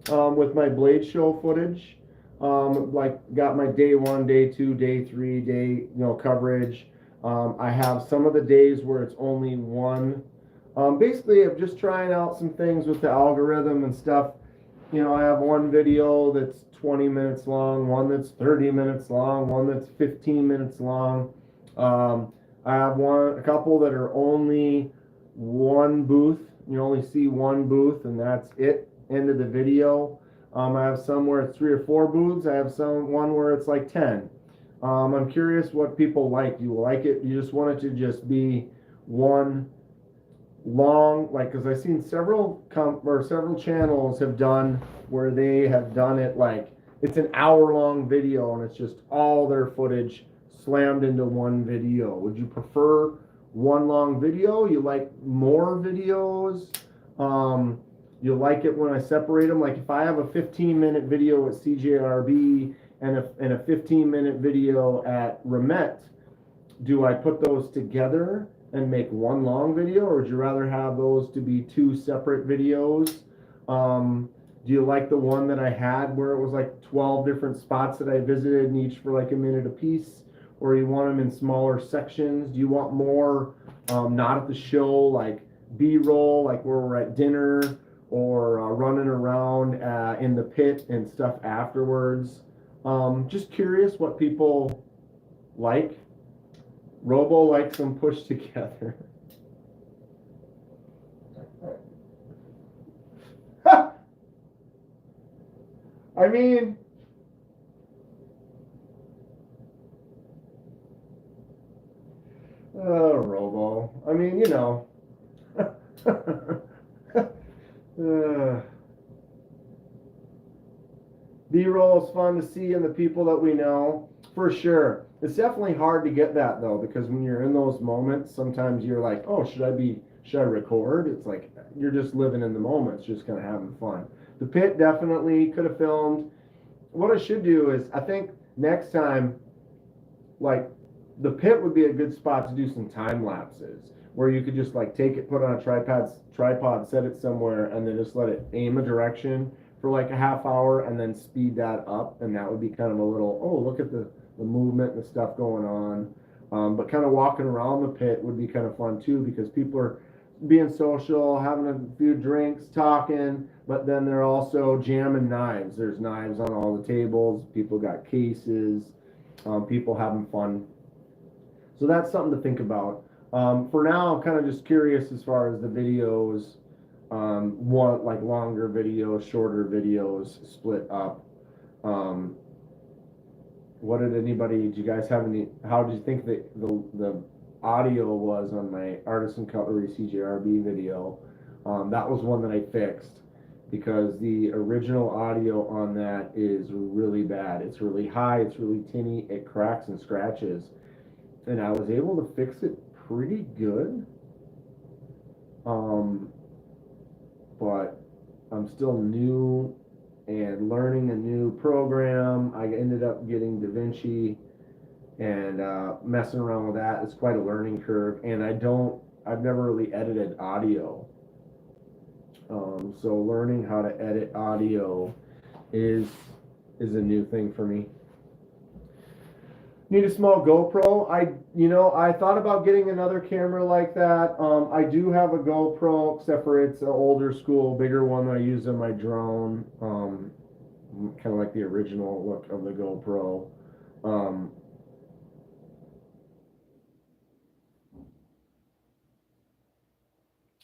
with my blade show footage. Like got my day 1, day 2, day 3 coverage. I have some of the days where it's only one. Basically, I'm just trying out some things with the algorithm and stuff. You know, I have one video that's 20 minutes long, one that's 30 minutes long, one that's 15 minutes long. I have a couple that are only one booth. You only see one booth and that's it, end of the video. I have some where it's 3 or 4 booths. I have one where it's like 10. I'm curious what people like. Do you like it? You just want it to just be one long, like, because I've seen several channels have done where they have done it like it's an hour-long video and it's just all their footage slammed into one video. Would you prefer one long video? You like more videos? You like it when I separate them? Like if I have a 15-minute video at CJRB and a 15-minute video at Remet, do I put those together and make one long video, or would you rather have those to be 2 separate videos? Do you like the one that I had where it was like 12 different spots that I visited and each for like a minute a piece? Or you want them in smaller sections? Do you want more not at the show, like B-roll, like where we're at dinner, or running around in the pit and stuff afterwards? Just curious what people like. Robo likes them pushed together. I mean, Robo. I mean, you know. B-roll is fun to see in the people that we know, for sure. It's definitely hard to get that though, because when you're in those moments, sometimes you're like, oh, should I record? It's like you're just living in the moment, it's just kind of having fun. The pit definitely could have filmed. What I should do is, I think next time, like, the pit would be a good spot to do some time lapses where you could just like take it, put it on a tripod, set it somewhere, and then just let it aim a direction for like a half hour, and then speed that up, and that would be kind of a little, oh, look at the movement and the stuff going on. But kind of walking around the pit would be kind of fun too, because people are being social, having a few drinks, talking, but then they're also jamming knives. There's knives on all the tables. People got cases. People having fun. So that's something to think about. For now, I'm kind of just curious as far as the videos, want like longer videos, shorter videos, split up. What did you guys have any, how did you think that the audio was on my Artisan Cutlery CJRB video? That was one that I fixed, because the original audio on that is really bad. It's really high, it's really tinny, it cracks and scratches. And I was able to fix it pretty good. But I'm still new and learning a new program. I ended up getting DaVinci and messing around with that. It's quite a learning curve, and I've never really edited audio. So learning how to edit audio is a new thing for me. Need a small GoPro. I thought about getting another camera like that. I do have a GoPro, except for it's an older school, bigger one that I use on my drone. Kind of like the original look of the GoPro.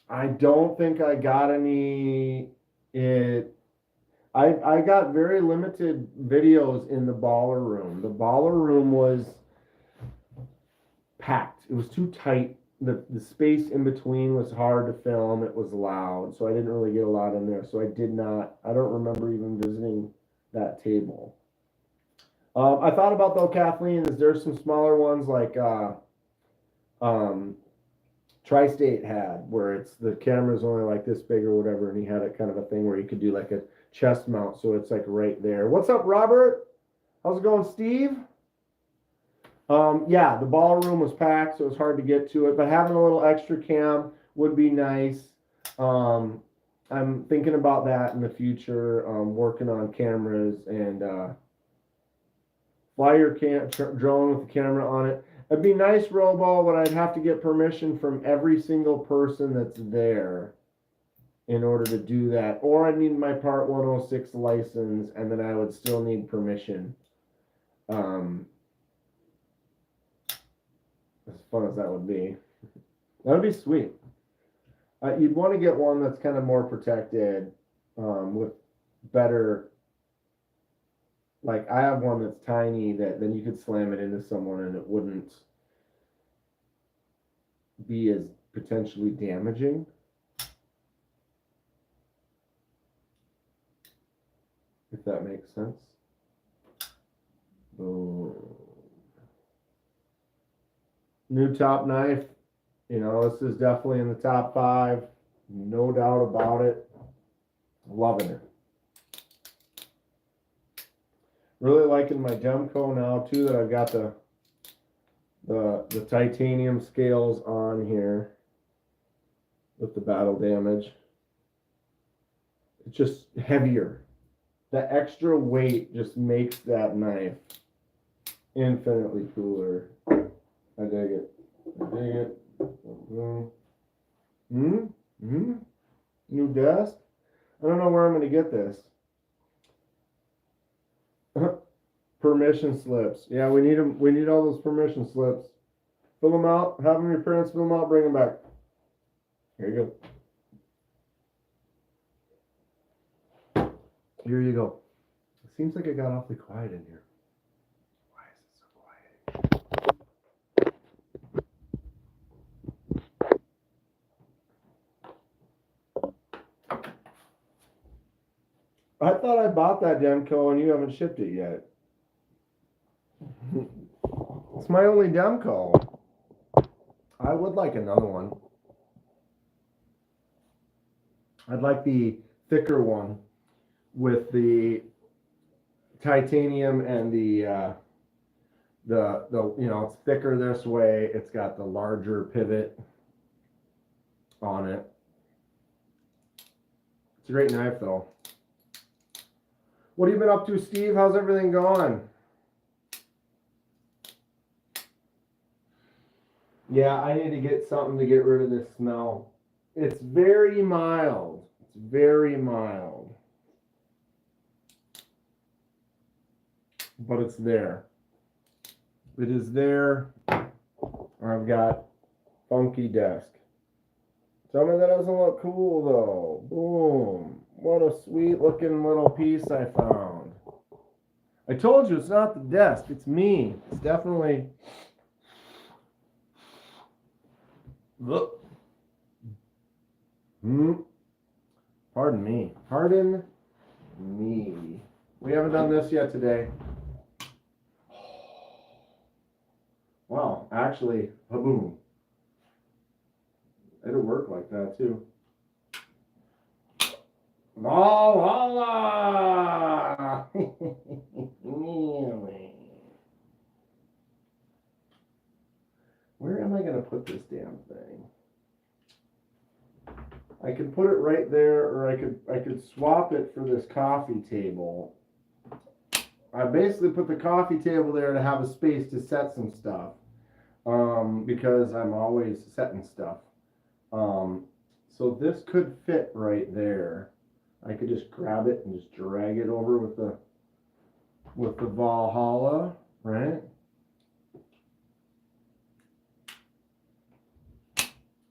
I don't think I got any. I got very limited videos in the baller room. The baller room was packed. It was too tight. The space in between was hard to film. It was loud, so I didn't really get a lot in there. So I don't remember even visiting that table. I thought about, though, Kathleen, is there some smaller ones like Tri-State had, where it's the camera's only like this big or whatever, and he had a kind of a thing where you could do like a chest mount, so it's like right there. What's up, Robert? How's it going, Steve? Yeah, the ballroom was packed, so it was hard to get to it, but having a little extra cam would be nice. I'm thinking about that in the future, working on cameras and fly your drone with the camera on it. It'd be nice, Robo, but I'd have to get permission from every single person that's there in order to do that. Or I'd need my Part 106 license, and then I would still need permission. As fun as that would be. That would be sweet. You'd want to get one that's kind of more protected, with better. Like, I have one that's tiny that then you could slam it into someone and it wouldn't be as potentially damaging. If that makes sense. Boom. New top knife. This is definitely in the top 5. No doubt about it. Loving it. Really liking my Demco now too, that I've got the titanium scales on here with the battle damage. It's just heavier. The extra weight just makes that knife infinitely cooler. I dig it. I dig it. New desk? I don't know where I'm going to get this. Permission slips. Yeah, we need them. We need all those permission slips. Fill them out. Have them your parents fill them out. Bring them back. Here you go. Here you go. It seems like it got awfully quiet in here. Why is it so quiet? I thought I bought that Demco and you haven't shipped it yet. It's my only Demco. I would like another one. I'd like the thicker one with the titanium and the you know, it's thicker this way. It's got the larger pivot on it. It's a great knife though. What have you been up to, Steve? How's everything going? Yeah, I need to get something to get rid of this smell. It's very mild. It's very mild. But it's there. It is there. I've got funky desk. Tell me that doesn't look cool though. Boom. What a sweet looking little piece I found. I told you it's not the desk, it's me. It's definitely. Look. Pardon me. Pardon me. We haven't done this yet today. Wow, actually, boom. It'll work like that too. Valhalla! Where am I going to put this damn thing? I could put it right there, or I could swap it for this coffee table. I basically put the coffee table there to have a space to set some stuff, because I'm always setting stuff. So this could fit right there. I could just grab it and just drag it over with the Valhalla, right?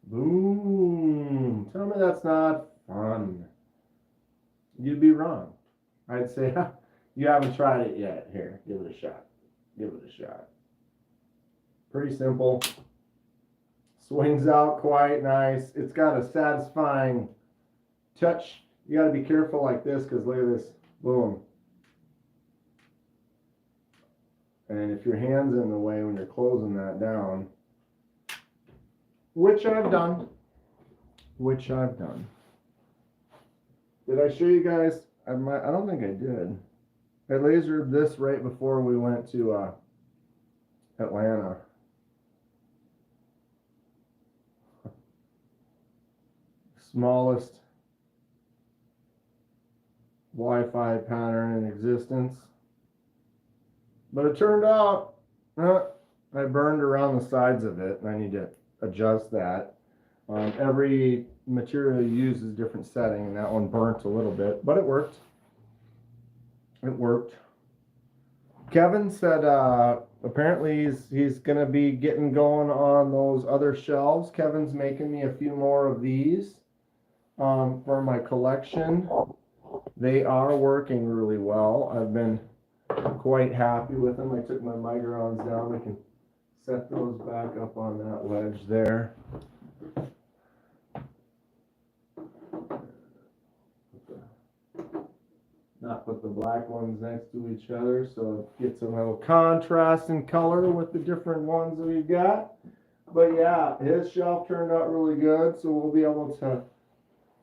Boom. Tell me that's not fun. You'd be wrong. I'd say, you haven't tried it yet. Here, give it a shot. Give it a shot. Pretty simple. Swings out quite nice. It's got a satisfying touch. You got to be careful like this because look at this. Boom. And if your hand's in the way when you're closing that down, which I've done. Did I show you guys? I don't think I did. I lasered this right before we went to Atlanta. Smallest Wi-Fi pattern in existence. But it turned out I burned around the sides of it, and I need to adjust that. Every material you use is a different setting, and that one burnt a little bit, but it worked. It worked. Kevin said apparently he's going to be getting going on those other shelves. Kevin's making me a few more of these for my collection. They are working really well. I've been quite happy with them. I took my Migerons down. I can set those back up on that ledge there. Not put the black ones next to each other so it gets a little contrast in color with the different ones that we've got. But yeah, his shelf turned out really good, so we'll be able to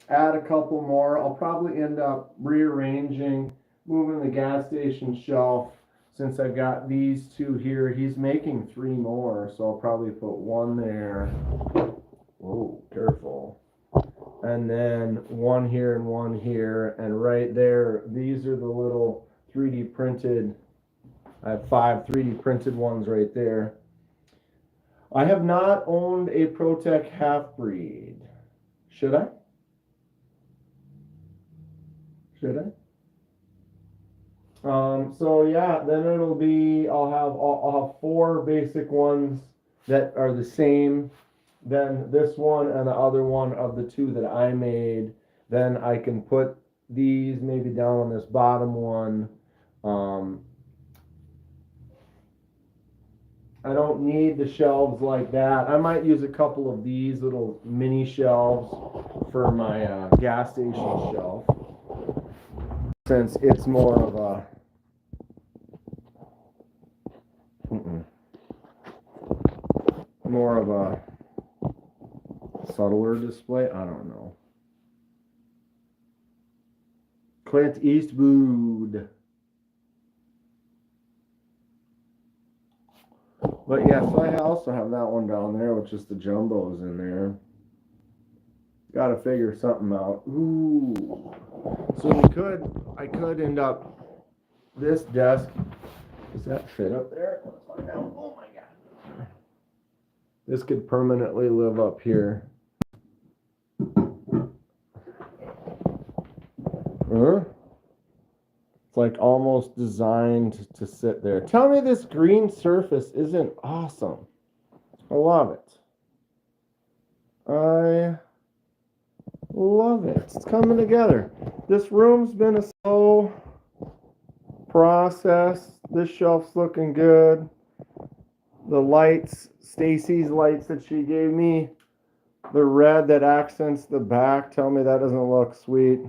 add a couple more. I'll probably end up rearranging, moving the gas station shelf. Since I've got these two here, he's making 3 more, so I'll probably put one there. Whoa, careful. And then one here and one here, and right there, these are the little 3D printed, I have 5 3D printed ones right there. I have not owned a ProTech half-breed. Should I? Should I? So yeah, then it'll be, I'll have four basic ones that are the same. Then this one and the other one of the two that I made. Then I can put these maybe down on this bottom one. Um, I don't need the shelves like that. I might use a couple of these little mini shelves for my gas station shelf, since it's more of a more of a subtler display. I don't know. Clint Eastwood. But yeah, so I also have that one down there with just the jumbos in there. Got to figure something out. Ooh. So I could end up this desk. Does that fit up there? Let's find out. Oh my god. This could permanently live up here. It's like almost designed to sit there. Tell me this green surface isn't awesome. I love it. I love it. It's coming together. This room's been a slow process. This shelf's looking good. The lights, Stacy's lights that she gave me, the red that accents the back, tell me that doesn't look sweet.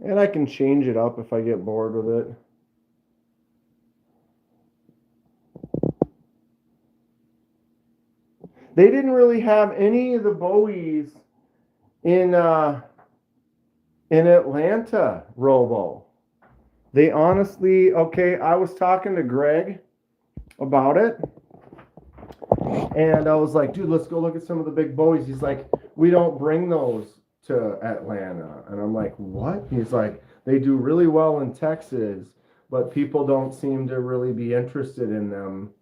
And I can change it up if I get bored with it. They didn't really have any of the Bowies in Atlanta, Robo. They honestly, okay, I was talking to Greg about it. And I was like, dude, let's go look at some of the big Bowies. He's like, we don't bring those to Atlanta. And I'm like, what? He's like, they do really well in Texas, but people don't seem to really be interested in them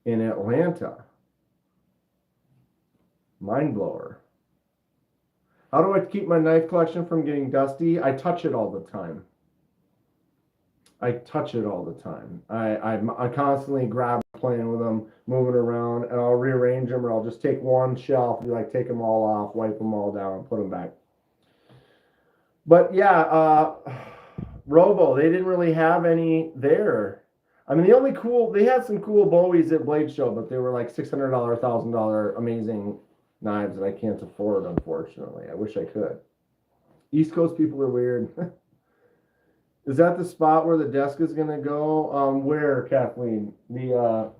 in Atlanta. Mind blower. How do I keep my knife collection from getting dusty? I touch it all the time. I constantly grab playing with them, moving around, and I'll rearrange them, or I'll just take one shelf, like take them all off, wipe them all down, and put them back. But yeah, Robo, they didn't really have any there. I mean, they had some cool Bowies at Blade Show, but they were like $600, $1,000 amazing knives that I can't afford, unfortunately. I wish I could. East Coast people are weird. Is that the spot where the desk is going to go? Where, Kathleen? The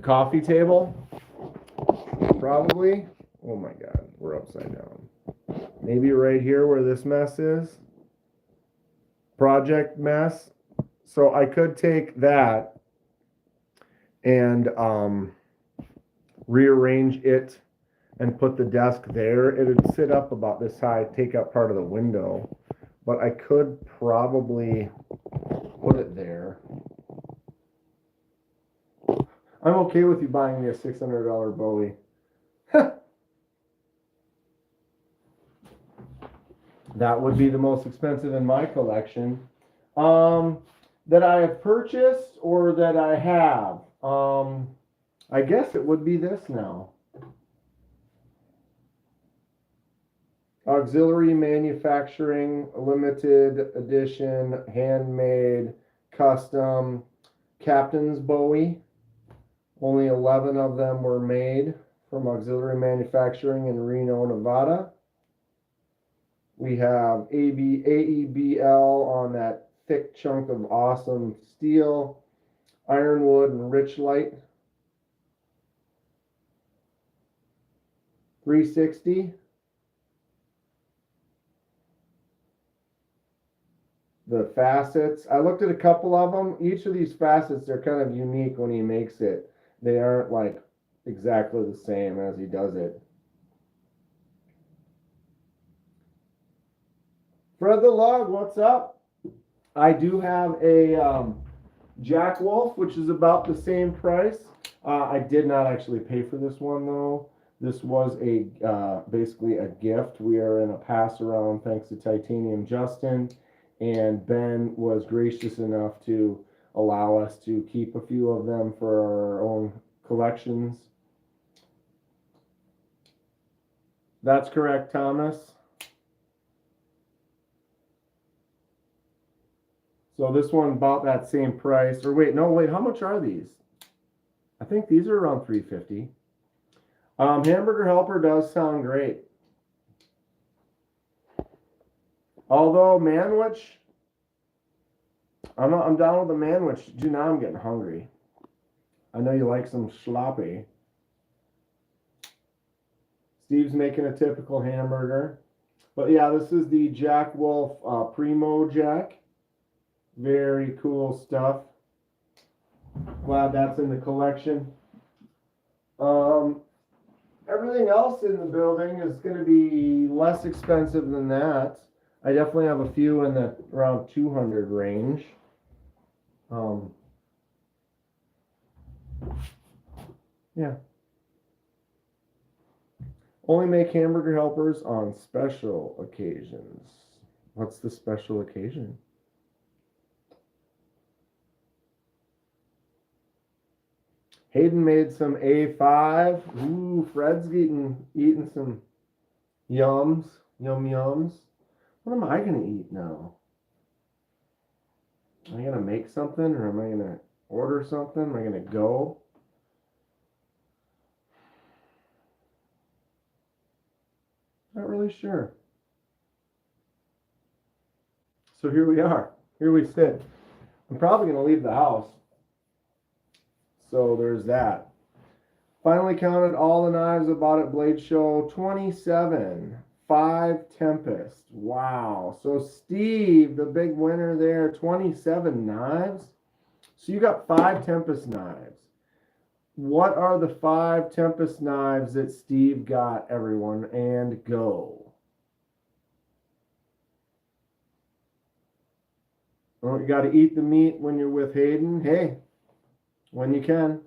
coffee table? Probably. Oh my God, we're upside down. Maybe right here where this mess is. Project mess. So I could take that and rearrange it and put the desk there. It would sit up about this high, take up part of the window. But I could probably put it there. I'm okay with you buying me a $600 Bowie. That would be the most expensive in my collection. That I have purchased or that I have. I guess it would be this now. Auxiliary manufacturing, limited edition, handmade, custom, Captain's Bowie. Only 11 of them were made from auxiliary manufacturing in Reno, Nevada. We have AEBL on that thick chunk of awesome steel, ironwood and rich light. 360. The facets, I looked at a couple of them. Each of these facets, they're kind of unique when he makes it. They aren't like exactly the same as he does it. Fred the Log, what's up? I do have a Jack Wolf, which is about the same price. I did not actually pay for this one though. This was basically a gift. We are in a pass around thanks to Titanium Justin. and Ben was gracious enough to allow us to keep a few of them for our own collections. That's correct, Thomas. So this one about that same price. Or wait, no, wait, how much are these? I think these are around $3.50. Hamburger Helper does sound great. Although Manwich, I'm down with the Manwich. Dude, now I'm getting hungry. I know you like some sloppy. Steve's making a typical hamburger. But yeah, this is the Jack Wolf Primo Jack. Very cool stuff. Glad that's in the collection. Everything else in the building is going to be less expensive than that. I definitely have a few in the around 200 range. Yeah. Only make hamburger helpers on special occasions. What's the special occasion? Hayden made some A5. Ooh, Fred's eating some yums. Yums. What am I going to eat now? Am I going to make something, or am I going to order something? Am I going to go? Not really sure. So here we are. Here we sit. I'm probably going to leave the house. So there's that. Finally counted all the knives I bought at Blade Show. 27. 5 Tempest. Wow. So Steve, the big winner there, 27 knives. So you got 5 Tempest knives. What are the 5 Tempest knives that Steve got, everyone? And go. Well, you got to eat the meat when you're with Hayden. Hey, when you can.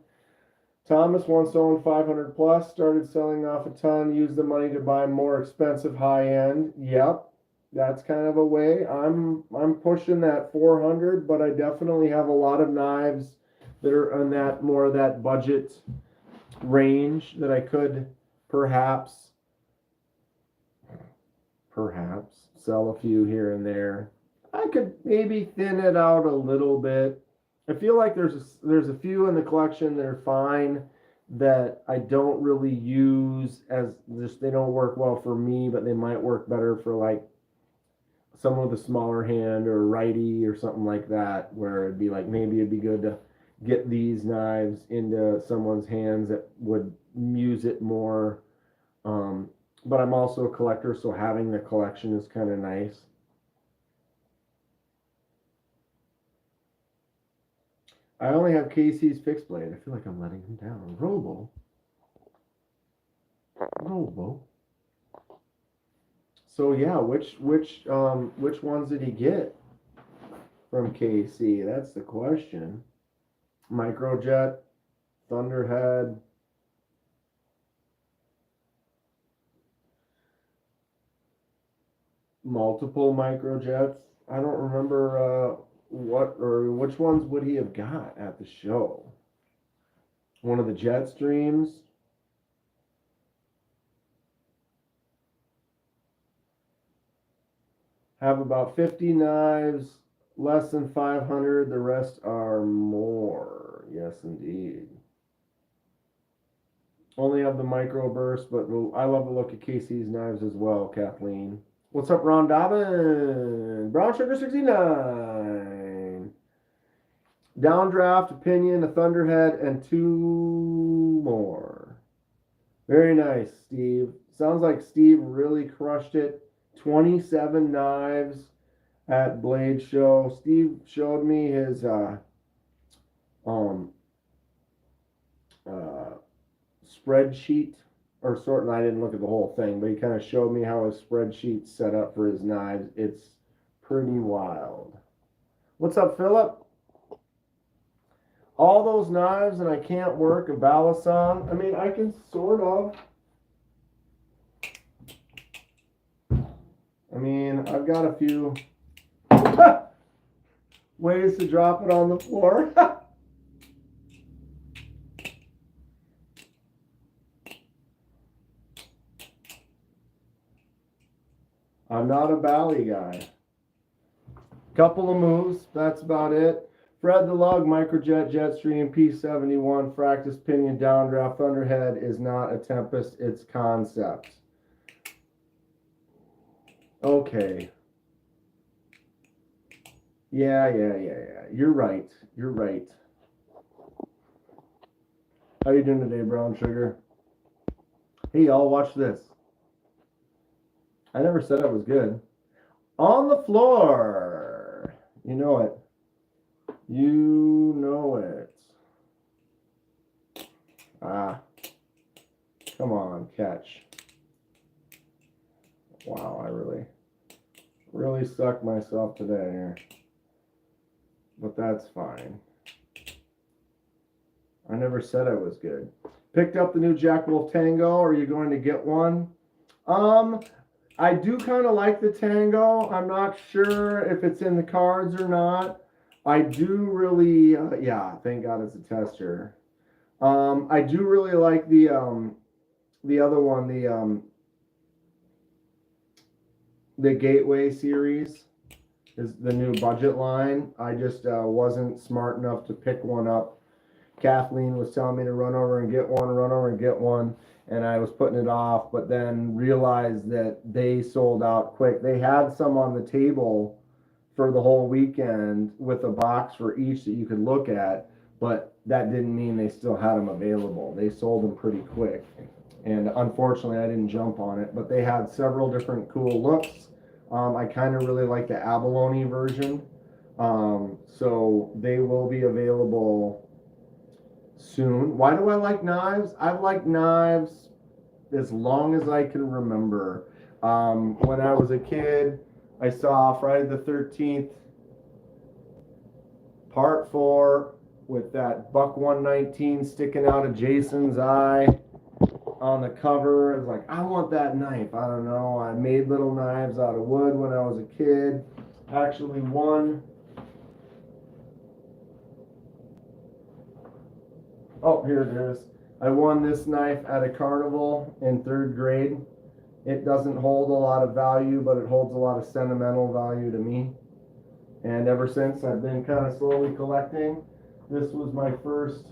Thomas once owned 500 plus, started selling off a ton, used the money to buy more expensive high end. Yep, that's kind of a way. I'm pushing that 400, but I definitely have a lot of knives that are in that more of that budget range that I could perhaps sell a few here and there. I could maybe thin it out a little bit. I feel like there's a few in the collection that are fine that I don't really use as just they don't work well for me, but they might work better for like someone with a smaller hand or righty or something like that, where it'd be like maybe it'd be good to get these knives into someone's hands that would use it more. But I'm also a collector, so having the collection is kind of nice. I only have KC's fixed blade. I feel like I'm letting him down. Robo. So yeah, which ones did he get from KC? That's the question. Microjet, Thunderhead. Multiple microjets. I don't remember which ones would he have got at the show? One of the jet streams. Have about 50 knives, less than 500. The rest are more. Yes, indeed. Only have the microburst, but I love the look of Casey's knives as well, Kathleen. What's up, Ron Dobbin? Brown Sugar 69. Downdraft, Opinion, a Thunderhead, and 2 more. Very nice, Steve. Sounds like Steve really crushed it. 27 knives at Blade Show. Steve showed me his spreadsheet. Or sort, I didn't look at the whole thing, but he kind of showed me how his spreadsheet's set up for his knives. It's pretty wild. What's up, Philip? All those knives, and I can't work a balisong. I mean, I can sort of. I mean, I've got a few. ways to drop it on the floor. I'm not a Bally guy. Couple of moves, that's about it. Fred the Lug, Microjet, Jetstream, P71, Fractus Pinion, Downdraft, Thunderhead is not a Tempest, it's Concept. Okay. Yeah. You're right. You're right. How you doing today, Brown Sugar? Hey, y'all, watch this. I never said I was good. On the floor. You know it. You know it. Ah. Come on, catch. Wow, I really sucked myself today here. But that's fine. I never said I was good. Picked up the new Jack Wolf Tango. Are you going to get one? I do kind of like the Tango. I'm not sure if it's in the cards or not. I do really, yeah, thank God it's a tester. I do really like the other one, the Gateway series is the new budget line. I just wasn't smart enough to pick one up. Kathleen was telling me to run over and get one, and I was putting it off, but then realized that they sold out quick. They had some on the table for the whole weekend with a box for each that you could look at, but that didn't mean they still had them available. They sold them pretty quick, and unfortunately I didn't jump on it, but they had several different cool looks. I kind of really like the abalone version, so they will be available soon. Why do I like knives? I've liked knives as long as I can remember. When I was a kid, I saw Friday the 13th Part 4 with that Buck 119 sticking out of Jason's eye on the cover. I was like, I want that knife. I don't know. I made little knives out of wood when I was a kid. Actually won. Oh, here it is. I won this knife at a carnival in 3rd grade. It doesn't hold a lot of value, but it holds a lot of sentimental value to me. And ever since, I've been kind of slowly collecting. This was my first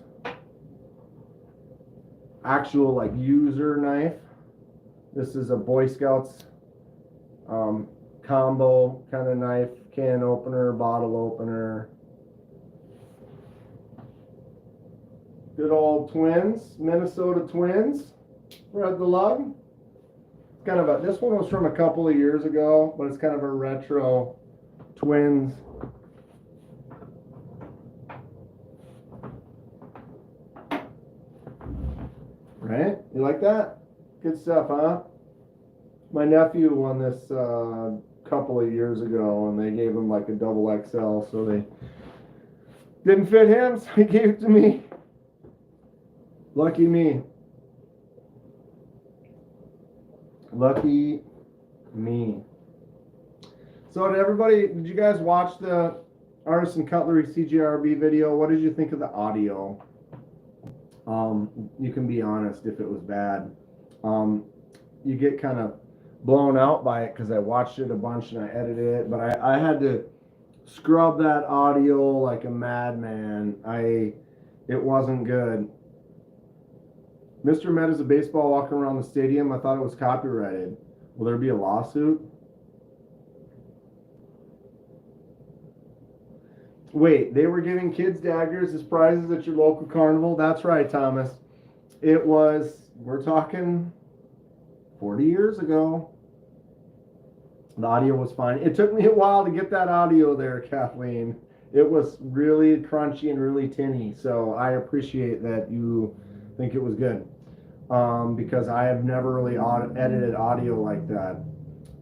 actual like user knife. This is a Boy Scouts combo kind of knife, can opener, bottle opener. Good old Twins, Minnesota Twins. Fred the Lug. Kind of this one was from a couple of years ago, but it's kind of a retro Twins. Right? You like that? Good stuff, huh? My nephew won this couple of years ago, and they gave him like a double XL, so they didn't fit him, so he gave it to me. Lucky me. Lucky me. So did you guys watch the Artisan Cutlery CGRB video? What did you think of the audio? You can be honest if it was bad. You get kind of blown out by it because I watched it a bunch and I edited it, but I had to scrub that audio like a madman. It wasn't good. Mr. Met is a baseball walking around the stadium. I thought it was copyrighted. Will there be a lawsuit? Wait, they were giving kids daggers as prizes at your local carnival? That's right, Thomas. It was, we're talking 40 years ago. The audio was fine. It took me a while to get that audio there, Kathleen. It was really crunchy and really tinny, so I appreciate that you think it was good. Because I have never really edited audio like that.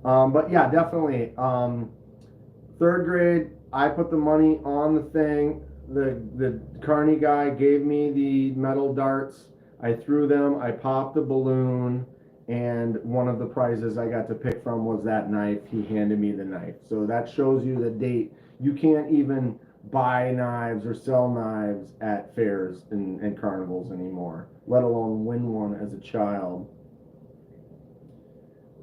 But yeah, definitely. 3rd grade, I put the money on the thing. The Carney guy gave me the metal darts. I threw them. I popped the balloon. And one of the prizes I got to pick from was that knife. He handed me the knife. So that shows you the date. You can't even buy knives or sell knives at fairs and carnivals anymore, let alone win one as a child.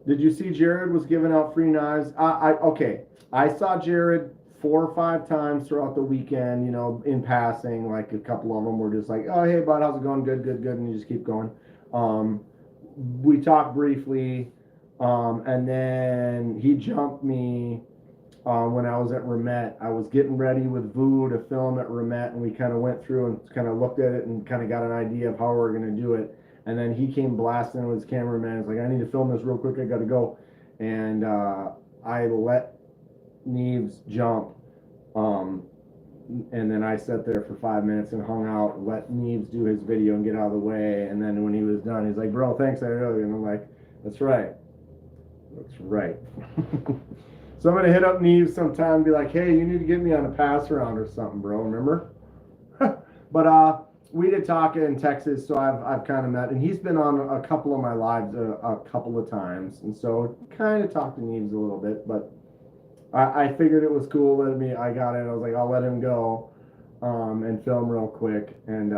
Did you see Jared was giving out free knives? Okay. I saw Jared 4 or 5 times throughout the weekend, you know, in passing. Like a couple of them were just like, "Oh, hey, bud, how's it going? Good, good, good," and you just keep going. We talked briefly, and then he jumped me when I was at Remet. I was getting ready with Vu to film at Remet, and we kind of went through and kind of looked at it and kind of got an idea of how we're going to do it. And then he came blasting with his cameraman. He's like, "I need to film this real quick. I got to go." And I let Neves jump. And then I sat there for 5 minutes and hung out, let Neves do his video and get out of the way. And then when he was done, he's like, "Bro, thanks, I really." And I'm like, "That's right. That's right." So I'm going to hit up Neves sometime and be like, "Hey, you need to get me on a pass around or something, bro, remember?" But we did talk in Texas, so I've kind of met, and he's been on a couple of my lives a couple of times, and so kind of talked to Neves a little bit, but I figured it was cool. I got it. I was like, I'll let him go and film real quick. And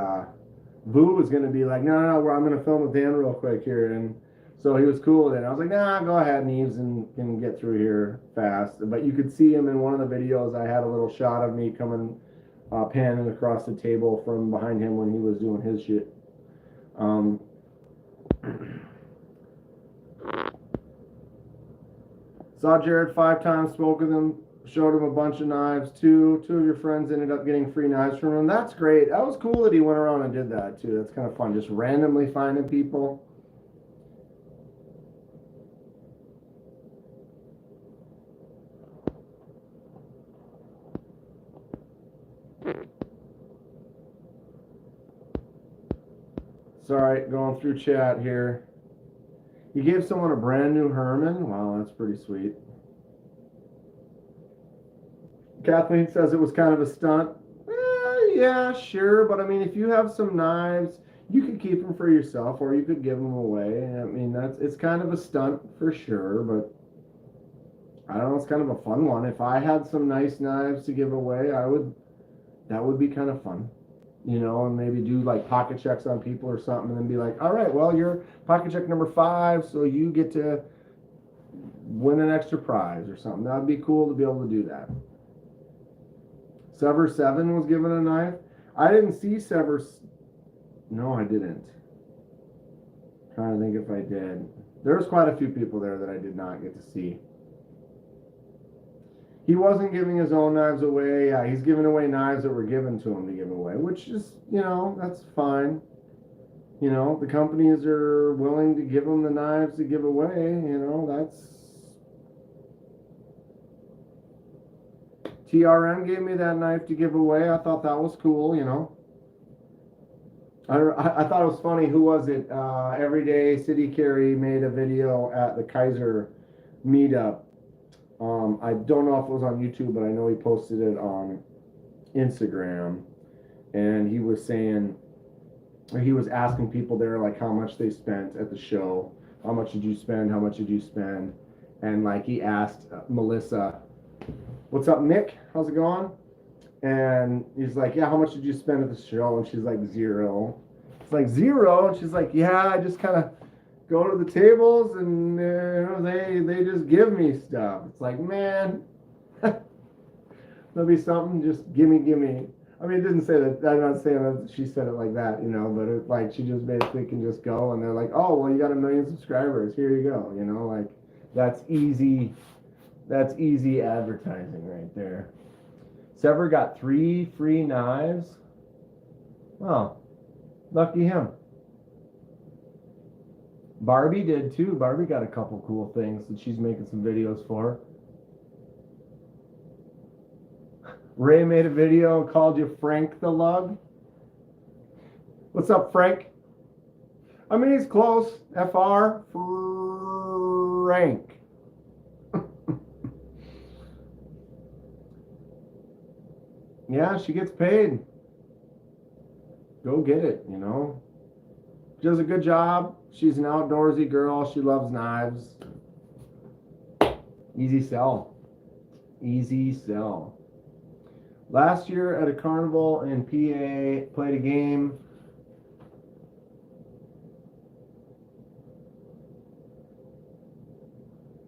Vu was going to be like, no, I'm going to film with Dan real quick here. And so he was cool with it. I was like, nah, go ahead, Neves, and can get through here fast. But you could see him in one of the videos. I had a little shot of me coming, panning across the table from behind him when he was doing his shit. Saw Jared 5 times, spoke with him, showed him a bunch of knives. Two of your friends ended up getting free knives from him. That's great. That was cool that he went around and did that too. That's kind of fun, just randomly finding people. Sorry, going through chat here. You gave someone a brand new Herman? Wow, that's pretty sweet. Kathleen says it was kind of a stunt. Yeah, sure, but I mean, if you have some knives, you could keep them for yourself, or you could give them away. I mean, it's kind of a stunt for sure, but I don't know, it's kind of a fun one. If I had some nice knives to give away, that would be kind of fun. You know, and maybe do like pocket checks on people or something, and then be like, "All right, well, you're pocket check number 5, so you get to win an extra prize or something." That'd be cool to be able to do that. Sever 7 was given a knife. I didn't see Sever. No, I didn't. I'm trying to think if I did. There was quite a few people there that I did not get to see. He wasn't giving his own knives away. Yeah, he's giving away knives that were given to him to give away, which is, you know, that's fine. You know, the companies are willing to give him the knives to give away. You know, that's... TRM gave me that knife to give away. I thought that was cool, you know. I thought it was funny. Who was it? Everyday City Carry made a video at the Kaiser meetup. I don't know if it was on YouTube, but I know he posted it on Instagram. And he was saying, he was asking people there, like, how much they spent at the show. How much did you spend? How much did you spend? And, like, he asked Melissa, "What's up, Nick? How's it going?" And he's like, "Yeah, how much did you spend at the show?" And she's like, "0." It's like, "0?" And she's like, "Yeah, I just kind of go to the tables and you know, they just give me stuff." It's like, man, there'll be something, just gimme. I mean, it didn't say that. I'm not saying that she said it like that, you know, but it's like she just basically can just go and they're like, "Oh, well, you got 1 million subscribers. Here you go." You know, like that's easy. That's easy advertising right there. Sever got 3 free knives. Wow, lucky him. Barbie did too. Barbie got a couple cool things that she's making some videos for. Ray made a video and called you Frank the Lug. What's up, Frank? I mean, he's close. FR Frank. Yeah, she gets paid. Go get it, you know. She does a good job. She's an outdoorsy girl. She loves knives. Easy sell. Easy sell. Last year at a carnival in PA, played a game.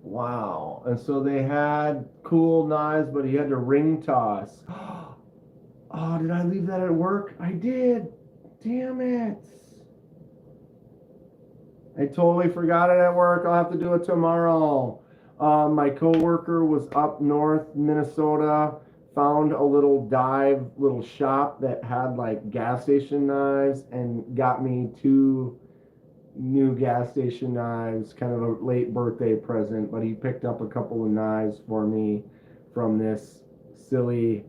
Wow. And so they had cool knives, but he had to ring toss. Oh, did I leave that at work? I did. Damn it. I totally forgot it at work. I'll have to do it tomorrow. My coworker was up north, Minnesota, found a little little shop that had like gas station knives and got me 2 new gas station knives, kind of a late birthday present, but he picked up a couple of knives for me from this silly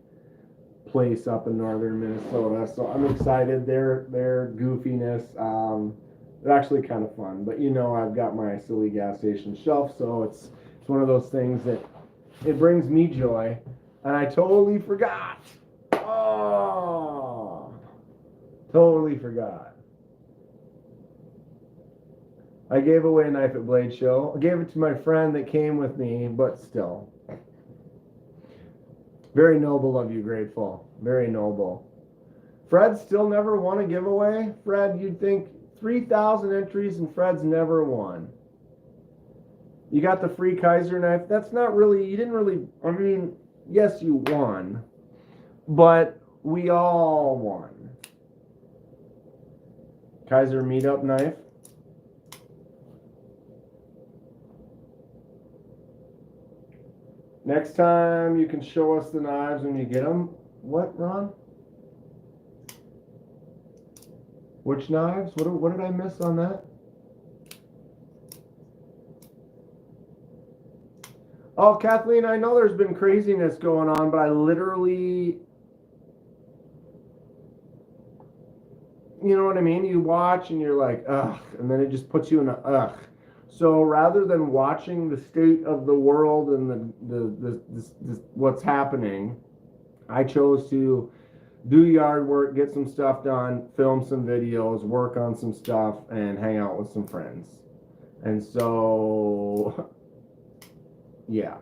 place up in northern Minnesota. So I'm excited. Their goofiness, they're actually kind of fun. But you know, I've got my silly gas station shelf, so it's one of those things that it brings me joy. And I totally forgot. Oh, totally forgot. I gave away a knife at Blade Show. I gave it to my friend that came with me, but still. Very noble of you, Grateful. Very noble. Fred still never won a giveaway? Fred, you'd think 3,000 entries and Fred's never won. You got the free Kaiser knife. That's not really, you didn't really, I mean, yes, you won, but we all won. Kaiser meetup knife. Next time you can show us the knives when you get them. What, Ron? Which knives? What did I miss on that? Oh, Kathleen, I know there's been craziness going on, but I literally, you know what I mean? You watch and you're like, ugh, and then it just puts you in a ugh. So rather than watching the state of the world and the what's happening, I chose to do yard work, get some stuff done, film some videos, work on some stuff, and hang out with some friends. And so, yeah.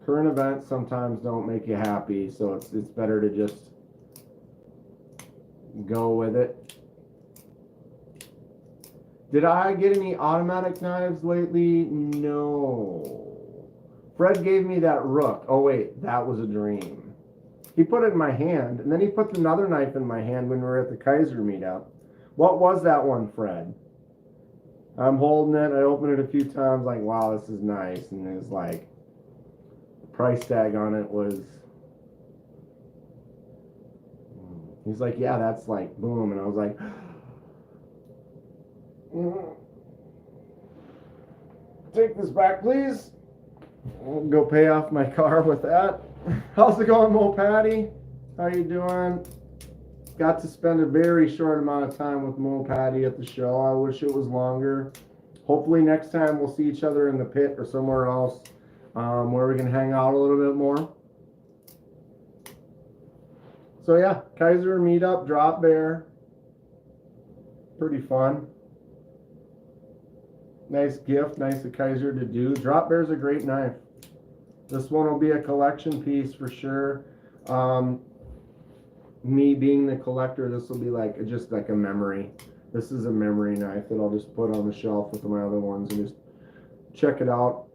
Current events sometimes don't make you happy, so it's better to just go with it. Did I get any automatic knives lately? No. Fred gave me that Rook. Oh wait, that was a dream. He put it in my hand, and then he put another knife in my hand when we were at the Kaiser meetup. What was that one, Fred? I'm holding it. I opened it a few times, like, wow, this is nice. And it was like, the price tag on it was, he's like, yeah, that's like, boom. And I was like, take this back, please. I'll go pay off my car with that. How's it going, Mo Patty? How you doing? Got to spend a very short amount of time with Mo Patty at the show. I wish it was longer. Hopefully next time we'll see each other in the pit or somewhere else where we can hang out a little bit more. So yeah, Kaiser meetup, drop bear. Pretty fun. Nice gift, nice of Kaiser to do. Drop bear's a great knife. This one will be a collection piece for sure. Me being the collector, this will be like just like a memory. This is a memory knife that I'll just put on the shelf with my other ones and just check it out,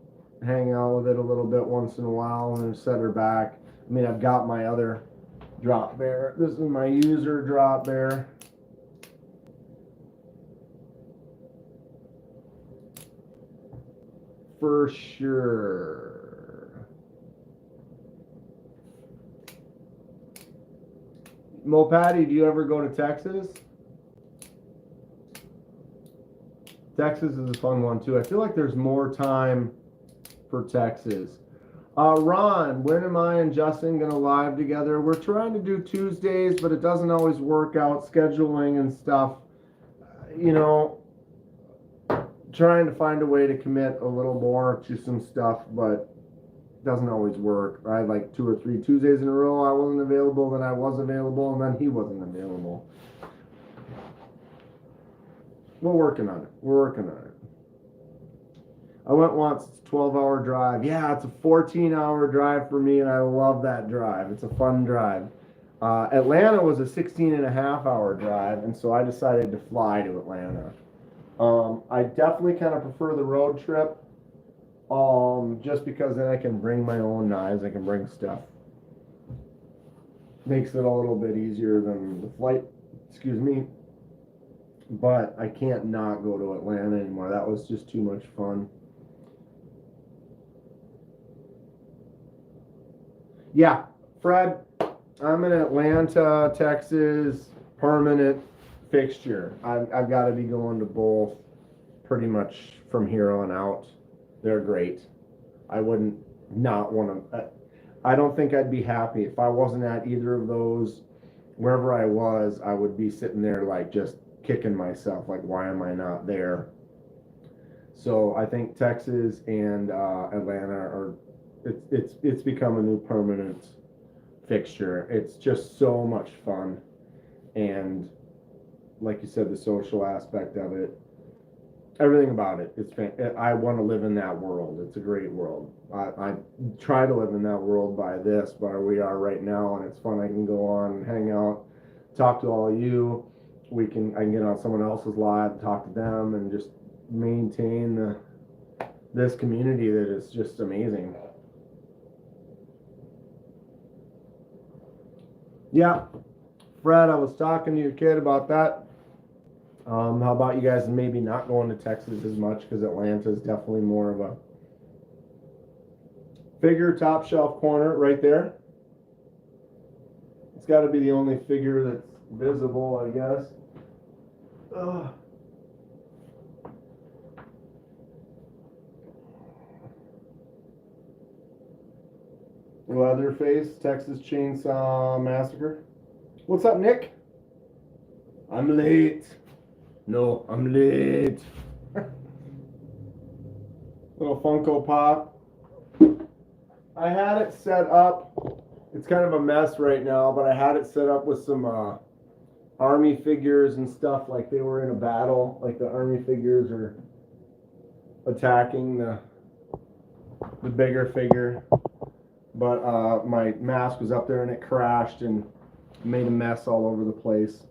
hang out with it a little bit once in a while, and then set her back. I mean, I've got my other drop bear. This is my user drop bear. For sure. Mo Patty, do you ever go to Texas? Texas is a fun one too. I feel like there's more time for Texas. Ron, when am I and Justin going to live together? We're trying to do Tuesdays, but it doesn't always work out, scheduling and stuff. You know, trying to find a way to commit a little more to some stuff, but it doesn't always work. I had like 2 or 3 Tuesdays in a row I wasn't available, then I was available, and then he wasn't available. We're working on it. We're working on it. I went once. It's a 12-hour drive. Yeah, it's a 14-hour drive for me, and I love that drive. It's a fun drive. Atlanta was a 16-and-a-half-hour drive, and so I decided to fly to Atlanta. I definitely kind of prefer the road trip, just because then I can bring my own knives. I can bring stuff. Makes it a little bit easier than the flight. Excuse me. But I can't not go to Atlanta anymore. That was just too much fun. Yeah, Fred, I'm in Atlanta, Texas, permanent fixture. I've got to be going to both pretty much from here on out. They're great. I wouldn't not want to. I don't think I'd be happy if I wasn't at either of those. Wherever I was, I would be sitting there like just kicking myself, like why am I not there? So I think Texas and Atlanta are. It's become a new permanent fixture. It's just so much fun, and like you said, the social aspect of it, everything about it. I want to live in that world. It's a great world. I try to live in that world by this, where we are right now, and it's fun. I can go on and hang out, talk to all of you. I can get on someone else's live, talk to them, and just maintain this community that is just amazing. Yeah, Fred, I was talking to your kid about that. How about you guys maybe not going to Texas as much, because Atlanta is definitely more of a figure top shelf corner right there. It's got to be the only figure that's visible, I guess. Ugh. Leatherface, Texas Chainsaw Massacre. What's up, Nick? I'm late. No, I'm late. Little Funko Pop. I had it set up. It's kind of a mess right now, but I had it set up with some army figures and stuff, like they were in a battle, like the army figures are attacking the bigger figure. But my mask was up there and it crashed and made a mess all over the place.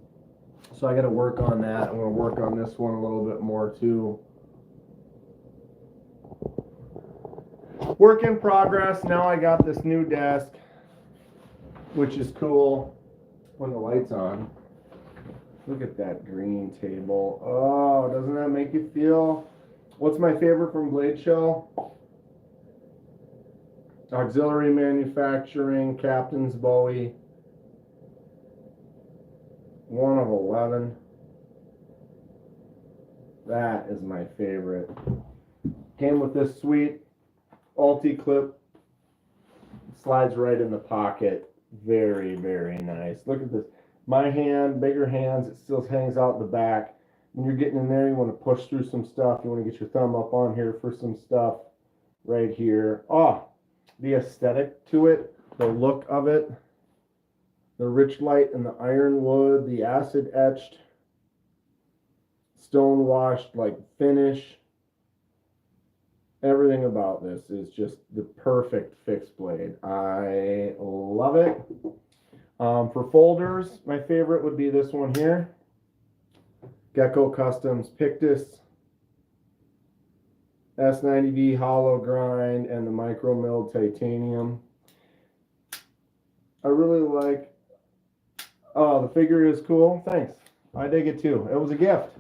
So I got to work on that. I'm going to work on this one a little bit more too. Work in progress. Now I got this new desk, which is cool when the light's on. Look at that green table. Oh, doesn't that make you feel? What's my favorite from Blade Show? Auxiliary Manufacturing, Captain's Bowie. 1 of 11. That is my favorite. Came with this sweet ulti-clip. Slides right in the pocket. Very, very nice. Look at this. My hand, bigger hands, it still hangs out the back. When you're getting in there, you want to push through some stuff. You want to get your thumb up on here for some stuff right here. Oh, the aesthetic to it, the look of it, the rich light and the iron wood, the acid etched, stone washed like finish. Everything about this is just the perfect fixed blade. I love it. For folders, my favorite would be this one here. Gecko Customs Pictus S90V hollow grind and the micro milled titanium. I really like, oh, the figure is cool. Thanks. I dig it too. It was a gift.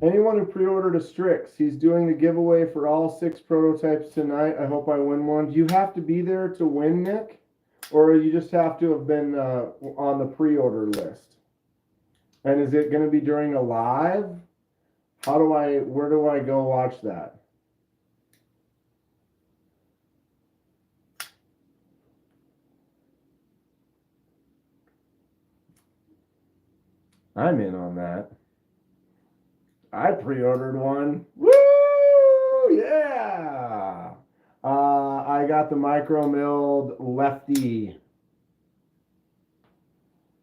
Anyone who pre-ordered a Strix, he's doing the giveaway for all 6 prototypes tonight. I hope I win one. Do you have to be there to win, Nick? Or you just have to have been on the pre-order list? And is it going to be during a live? Where do I go watch that? I'm in on that. I pre-ordered one. Woo! Yeah! I got the micro milled Lefty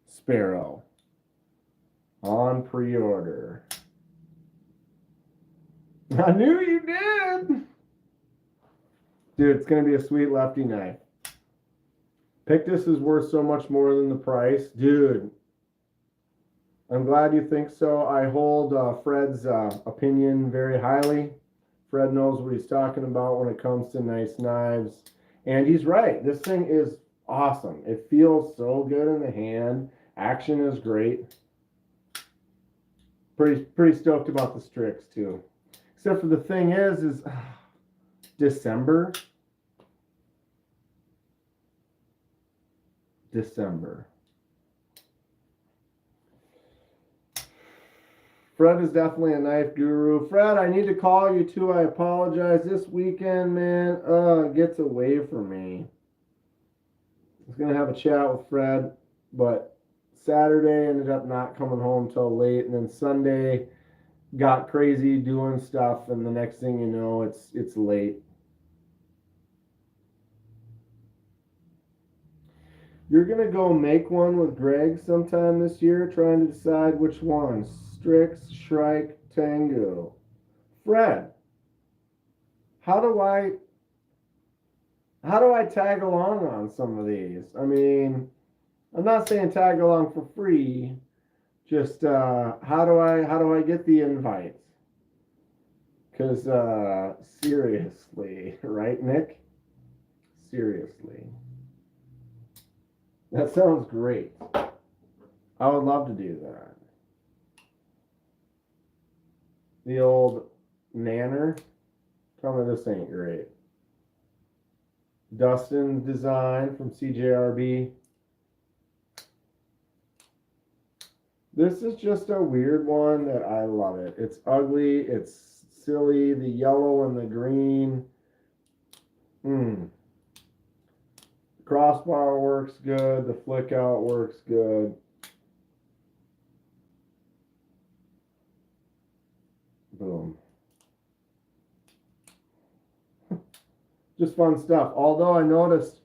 Sparrow on pre-order. I knew you did. Dude, it's going to be a sweet lefty knife. Pictus is worth so much more than the price. Dude, I'm glad you think so. I hold Fred's opinion very highly. Fred knows what he's talking about when it comes to nice knives. And he's right. This thing is awesome. It feels so good in the hand. Action is great. Pretty stoked about the Strix too. Except for the thing is December. Fred is definitely a knife guru. Fred, I need to call you too. I apologize. This weekend, man, it gets away from me. I was going to have a chat with Fred, but Saturday ended up not coming home till late, and then Sunday got crazy doing stuff, and the next thing you know, it's late. You're going to go make one with Greg sometime this year, trying to decide which one. Strix, Shrike, Tango. Fred, how do I tag along on some of these? I mean, I'm not saying tag along for free. Just how do I get the invites? Because seriously, right, Nick? Seriously. That sounds great. I would love to do that. The old Nanner. Tell me this ain't great. Dustin's design from CJRB. This is just a weird one that I love it. It's ugly. It's silly. The yellow and the green. Crossbar works good. The flick out works good. Boom. Just fun stuff. Although I noticed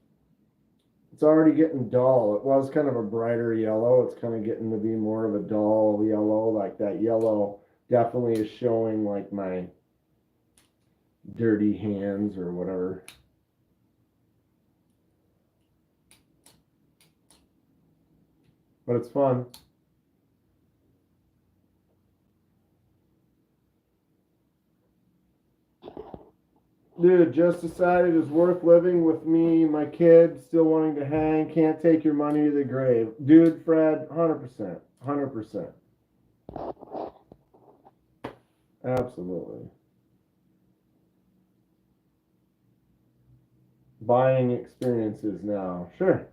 it's already getting dull. It was kind of a brighter yellow. It's kind of getting to be more of a dull yellow. Like that yellow definitely is showing like my dirty hands or whatever. But it's fun. Dude, just decided it's worth living with me, my kid, still wanting to hang, can't take your money to the grave. Dude, Fred, 100%. 100%. Absolutely. Buying experiences now. Sure.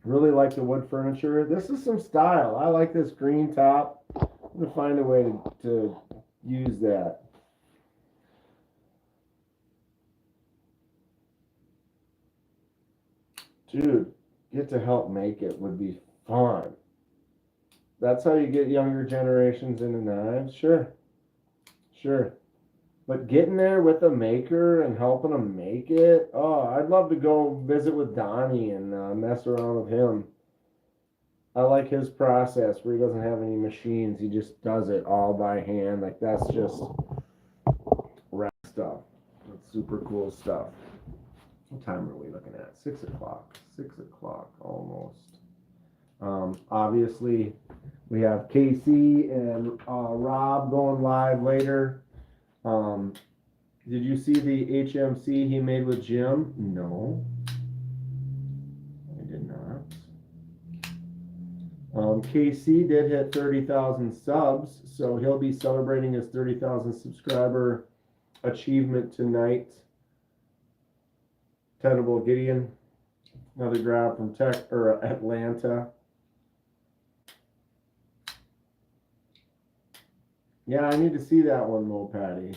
Really like the wood furniture. This is some style. I like this green top. I'm going to find a way to use that. Dude, get to help make it would be fun. That's how you get younger generations into knives. Sure. But getting there with a maker and helping them make it, oh, I'd love to go visit with Donnie and mess around with him. I like his process where he doesn't have any machines. He just does it all by hand. Like, that's just rad stuff. That's super cool stuff. What time are we looking at? 6 o'clock. 6 o'clock almost. Obviously, we have Casey and Rob going live later. Did you see the HMC he made with Jim? No, I did not. KC did hit 30,000 subs, so he'll be celebrating his 30,000 subscriber achievement tonight. Tenable Gideon, another grab from Atlanta. Yeah, I need to see that one, Mo Patty.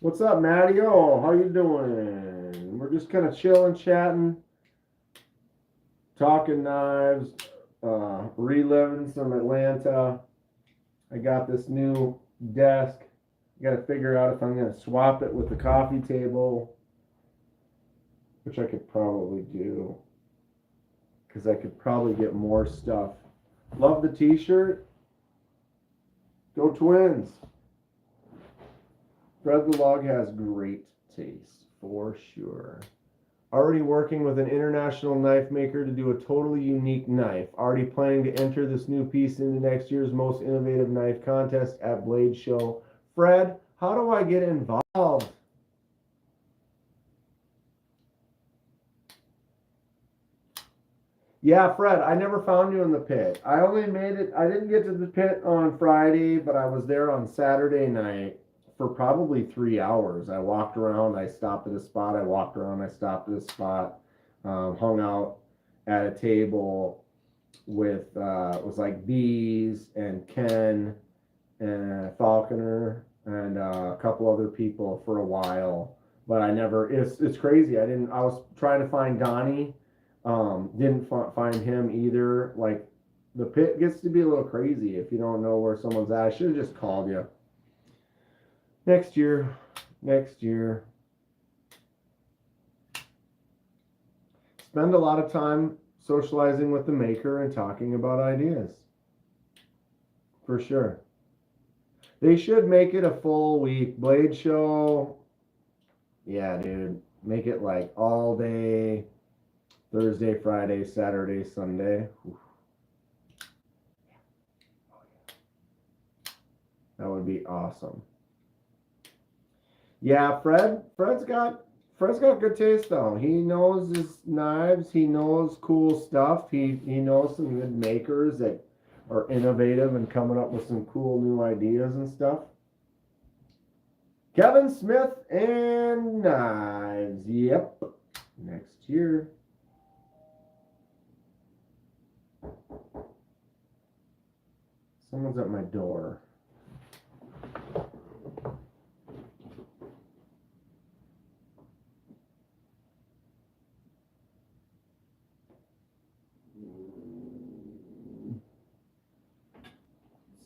What's up, Matty? Oh, how you doing? We're just kind of chilling, chatting, talking knives, reliving some Atlanta. I got this new desk. I got to figure out if I'm going to swap it with the coffee table, which I could probably do, because I could probably get more stuff. Love the t-shirt. Go Twins. Fred the Log has great taste, for sure. Already working with an international knife maker to do a totally unique knife. Already planning to enter this new piece into next year's most innovative knife contest at Blade Show. Fred, how do I get involved? Yeah, Fred, I never found you in the pit. I only made it, I didn't get to the pit on Friday, but I was there on Saturday night for probably 3 hours. I walked around, I stopped at a spot, I walked around, I stopped at a spot, hung out at a table with, it was like Bees and Ken and Falconer and a couple other people for a while. But I never, it's crazy. I was trying to find Donnie. Didn't find him either. Like, the pit gets to be a little crazy if you don't know where someone's at. I should have just called you. Next year. Spend a lot of time socializing with the maker and talking about ideas. For sure. They should make it a full week. Blade Show. Yeah, dude. Make it like all day. Thursday, Friday, Saturday, Sunday. Oof. That would be awesome. Yeah, Fred's got good taste though. He knows his knives. He knows cool stuff. He knows some good makers that are innovative and coming up with some cool new ideas and stuff. Kevin Smith and knives. Yep. Next year. Someone's at my door.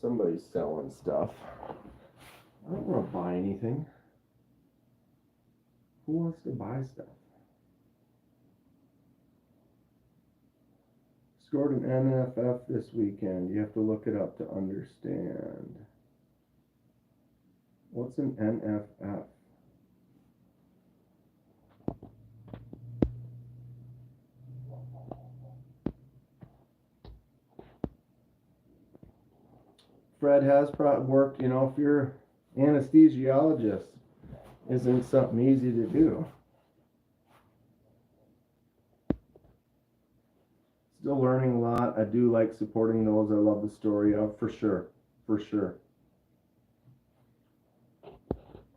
Somebody's selling stuff. I don't want to buy anything. Who wants to buy stuff? Scored an NFF this weekend. You have to look it up to understand. What's an NFF? Fred has worked, if you're anesthesiologist, isn't something easy to do. Still learning a lot. I do like supporting those I love the story of, for sure.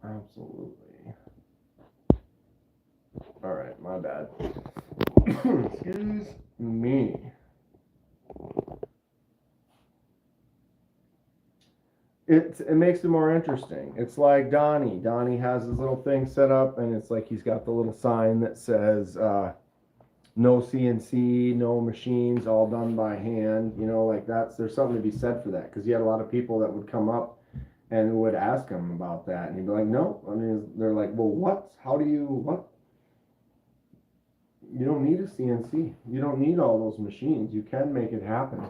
Absolutely. All right, my bad. Excuse me. It makes it more interesting. It's like Donnie. Donnie has his little thing set up, and it's like he's got the little sign that says no CNC, no machines, all done by hand. There's something to be said for that, because he had a lot of people that would come up and would ask him about that, and he'd be like, no. I mean, they're like, well, what? What? You don't need a CNC. You don't need all those machines. You can make it happen.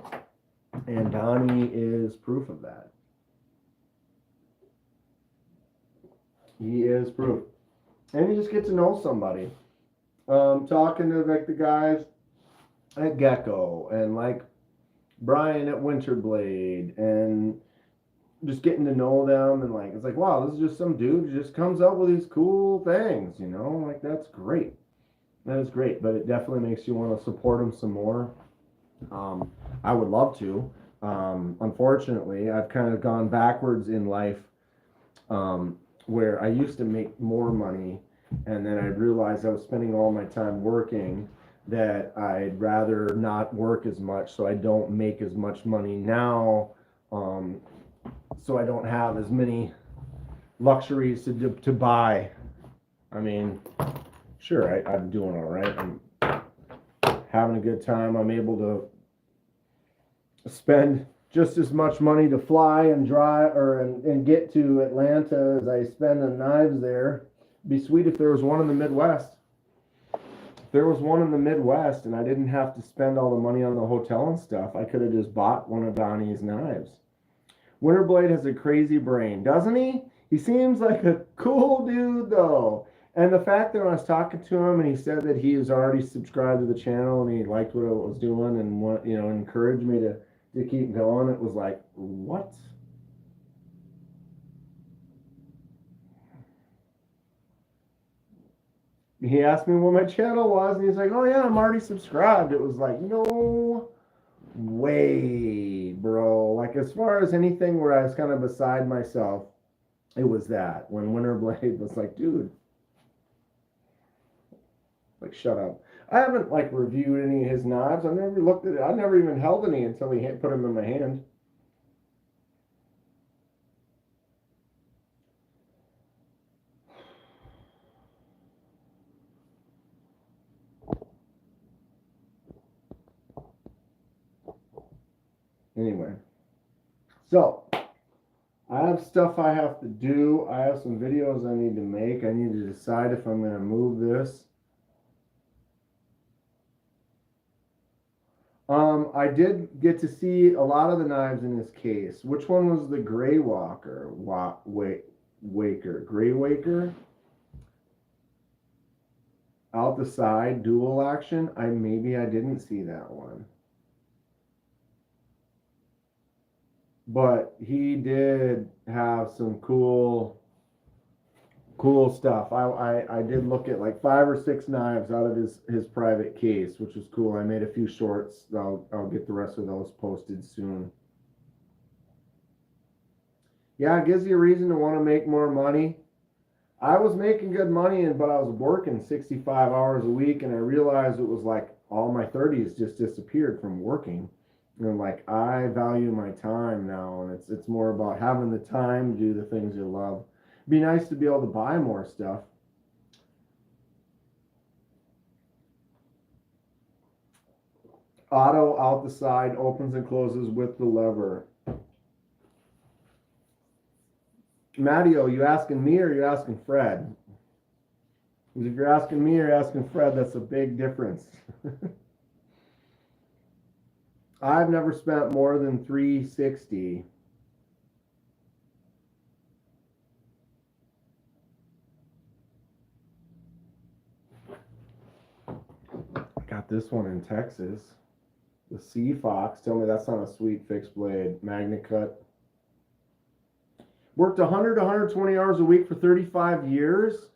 And Donnie is proof of that. He is proof. And you just get to know somebody. Talking to the guys at Gecko and like Brian at Winterblade, and just getting to know them, and it's like, wow, this is just some dude who just comes up with these cool things, that's great. That is great, but it definitely makes you want to support him some more. I would love to. Unfortunately, I've kind of gone backwards in life, where I used to make more money, and then I realized I was spending all my time working, that I'd rather not work as much, so I don't make as much money now, so I don't have as many luxuries to buy. I mean, sure, I'm doing all right. I'm having a good time. I'm able to spend just as much money to fly and drive and get to Atlanta as I spend on knives there. It'd be sweet if there was one in the Midwest. If there was one in the Midwest and I didn't have to spend all the money on the hotel and stuff, I could have just bought one of Donnie's knives. Winterblade has a crazy brain, doesn't he? He seems like a cool dude though. And the fact that when I was talking to him and he said that he was already subscribed to the channel and he liked what I was doing and encouraged me to keep going, it was like, what? He asked me what my channel was and he's like, oh yeah, I'm already subscribed. It was like, no way, bro. Like, as far as anything where I was kind of beside myself, it was that. When Winterblade was like, dude, like, shut up. I haven't like reviewed any of his knives. I've never looked at it. I never even held any until he put them in my hand. Anyway, so I have stuff I have to do. I have some videos I need to make. I need to decide if I'm going to move this. I did get to see a lot of the knives in this case. Which one was the Grey Waker? Grey Waker? Out the side, dual action. Maybe I didn't see that one. But he did have some cool stuff. I did look at like 5 or 6 knives out of his private case, which was cool. I made a few shorts. I'll get the rest of those posted soon. Yeah, it gives you a reason to want to make more money. I was making good money, but I was working 65 hours a week, and I realized it was like all my 30s just disappeared from working. And like, I value my time now, and it's more about having the time to do the things you love. It'd be nice to be able to buy more stuff. Auto out the side, opens and closes with the lever. Matteo, you asking me or you asking Fred? Because if you're asking me or you're asking Fred, that's a big difference. I've never spent more than $360. I got this one in Texas. The Sea Fox. Tell me that's not a sweet fixed blade. Magna cut. Worked 100 to 120 hours a week for 35 years.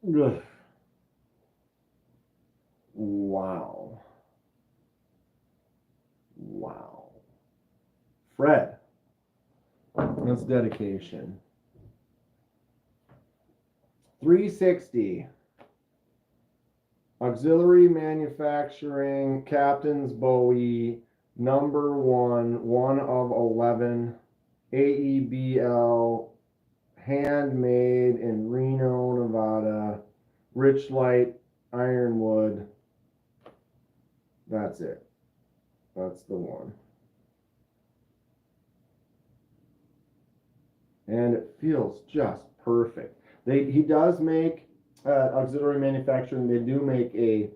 Ugh. Wow. Wow. Fred. That's dedication. 360. Auxiliary manufacturing, Captain's Bowie, number 1 of 11, AEBL, handmade in Reno, Nevada, Rich Light, Ironwood. That's it. That's the one. And it feels just perfect. He does make auxiliary manufacturing. They do make a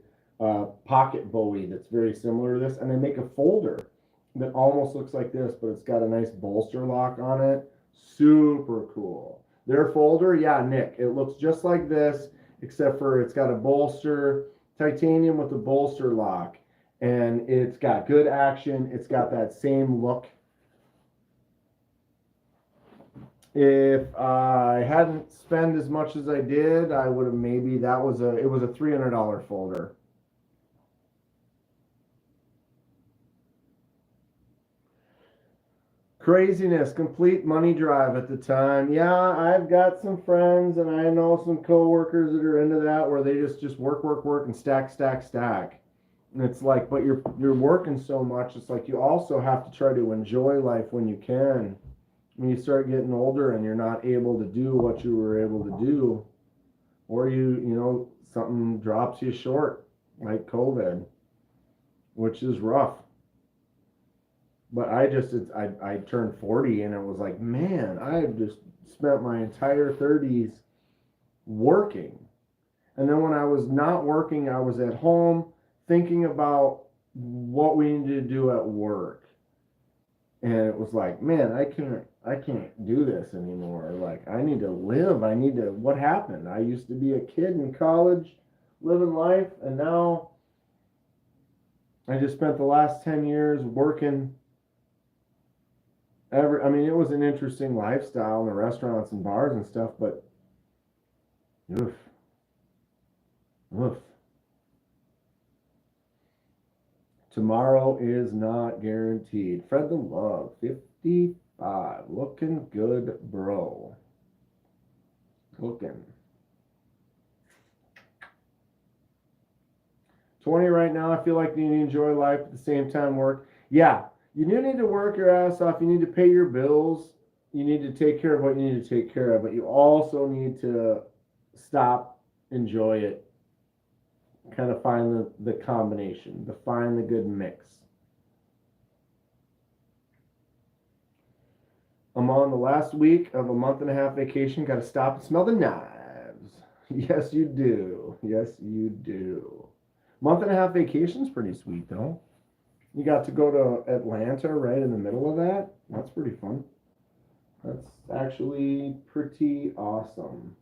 pocket Bowie that's very similar to this, and they make a folder that almost looks like this, but it's got a nice bolster lock on it. Super cool. Their folder, yeah, Nick, it looks just like this, except for it's got a bolster, titanium with a bolster lock, and it's got good action. It's got that same look. If I hadn't spent as much as I did, I would have maybe, it was a $300 folder. Craziness, complete money drive at the time. Yeah, I've got some friends and I know some coworkers that are into that where they just work and stack. And it's like, but you're working so much, it's like you also have to try to enjoy life when you can. When you start getting older and you're not able to do what you were able to do, or something drops you short, like COVID, which is rough. But I turned 40 and it was like, man, I just spent my entire 30s working. And then when I was not working, I was at home thinking about what we needed to do at work. And it was like, man, I can't do this anymore. Like, I need to live. What happened? I used to be a kid in college living life, and now I just spent the last 10 years working. I mean, it was an interesting lifestyle in the restaurants and bars and stuff, but oof, oof. Tomorrow is not guaranteed. Fred the Love, 55. Looking good, bro. Looking. 20 right now. I feel like you need to enjoy life at the same time work. Yeah, you do need to work your ass off. You need to pay your bills. You need to take care of what you need to take care of. But you also need to stop, enjoy it, kind of find the combination, to find the good mix. I'm on the last week of a month-and-a-half vacation. Got to stop and smell the knives. Yes, you do. Yes, you do. Month-and-a-half vacation's pretty sweet, though. You got to go to Atlanta right in the middle of that. That's pretty fun. That's actually pretty awesome.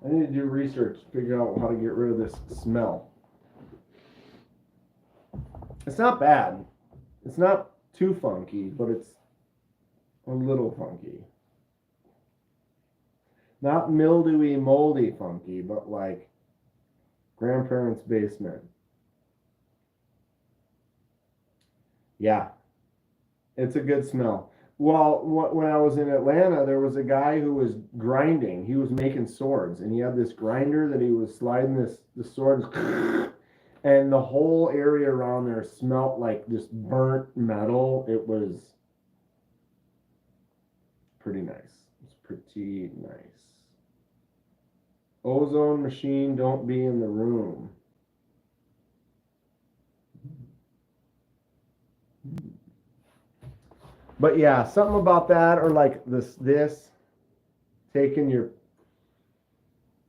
I need to do research to figure out how to get rid of this smell. It's not bad. It's not too funky, but it's a little funky. Not mildewy, moldy funky, but like grandparents' basement. Yeah, it's a good smell. Well, when I was in Atlanta, there was a guy who was grinding. He was making swords, and he had this grinder that he was sliding the swords, and the whole area around there smelled like just burnt metal. It was pretty nice. It's pretty nice. Ozone machine, don't be in the room. But yeah, something about that, or like this taking your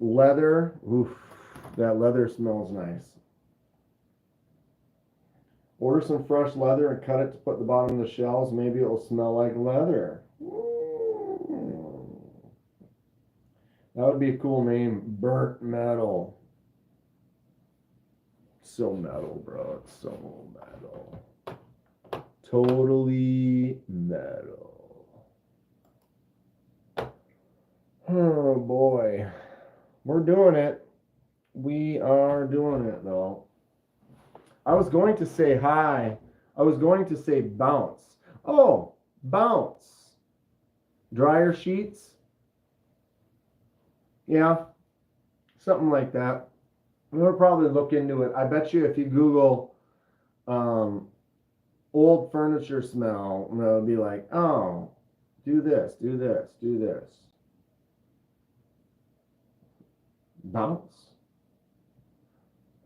leather. Oof, that leather smells nice. Order some fresh leather and cut it to put at the bottom of the shelves. Maybe it'll smell like leather. That would be a cool name. Burnt metal. So metal, bro. It's so metal. Totally metal. Oh boy. We're doing it. We are doing it though. I was going to say hi. I was going to say bounce. Oh, bounce. Dryer sheets. Yeah, something like that. We'll probably look into it. I bet you if you Google old furniture smell, it'll be like, oh, do this, do this, do this. Bounce.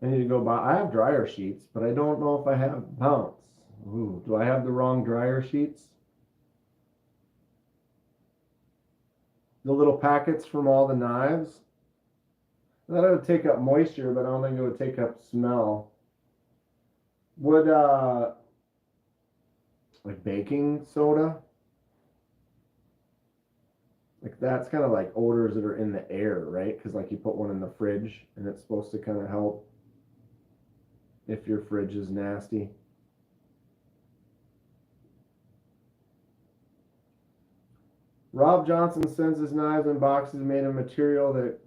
I need to go buy. I have dryer sheets, but I don't know if I have bounce. Ooh, do I have the wrong dryer sheets? The little packets from all the knives. That would take up moisture, but I don't think it would take up smell. Would like baking soda? Like that's kind of like odors that are in the air, right? Because like you put one in the fridge and it's supposed to kind of help if your fridge is nasty. Rob Johnson sends his knives in boxes made of material that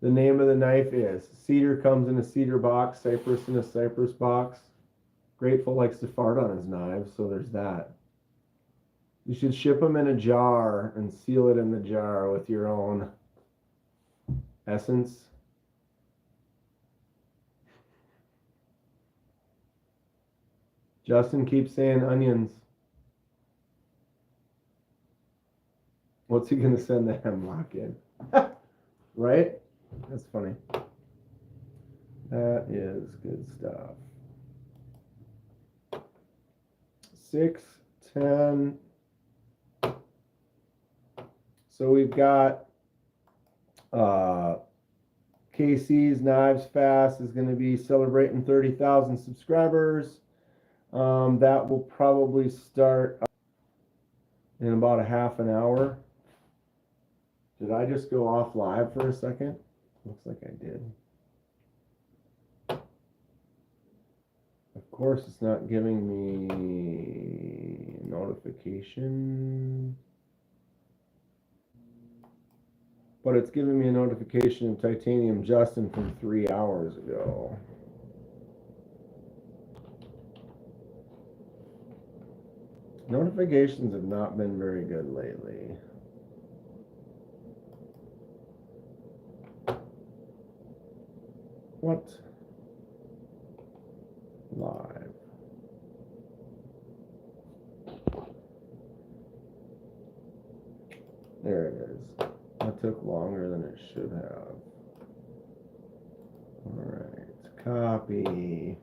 the name of the knife is cedar comes in a cedar box, cypress in a cypress box. Grateful likes to fart on his knives, so there's that. You should ship them in a jar and seal it in the jar with your own essence. Justin keeps saying onions. What's he going to send the hemlock in? Right? That's funny. That is good stuff. 6:10. So we've got Kenman KC's Knives Fast is going to be celebrating 30,000 subscribers. That will probably start in about a half an hour. Did I just go off live for a second? Looks like I did. Of course, it's not giving me a notification. But it's giving me a notification of Titanium Justin from 3 hours ago. Notifications have not been very good lately. What? Live. There it is. That took longer than it should have. Alright, copy.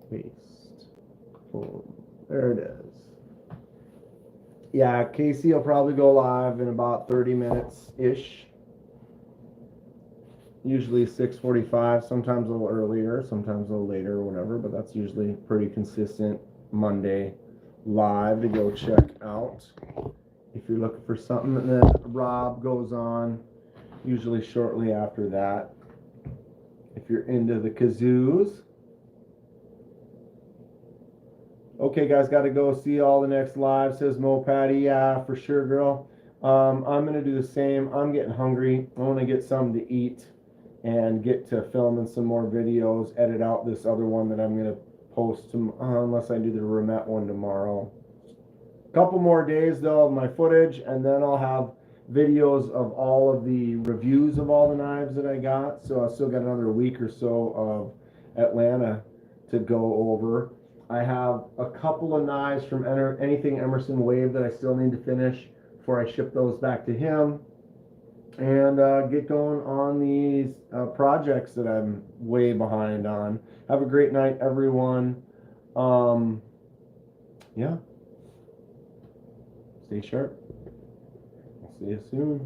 Paste. Boom. There it is. Yeah, Casey will probably go live in about 30 minutes-ish. Usually 6:45, sometimes a little earlier, sometimes a little later or whatever, but that's usually pretty consistent Monday live to go check out. If you're looking for something, and then Rob goes on usually shortly after that. If you're into the kazoos. Okay, guys, got to go see all the next live, says Mo Patty. Yeah, for sure, girl. I'm going to do the same. I'm getting hungry. I want to get something to eat and get to filming some more videos, edit out this other one that I'm going to post, unless I do the Remet one tomorrow. A couple more days, though, of my footage, and then I'll have videos of all of the reviews of all the knives that I got. So I still got another week or so of Atlanta to go over. I have a couple of knives from Anything Emerson Wave that I still need to finish before I ship those back to him, and get going on these projects that I'm way behind on. Have a great night, everyone. Yeah. Stay sharp. I'll see you soon.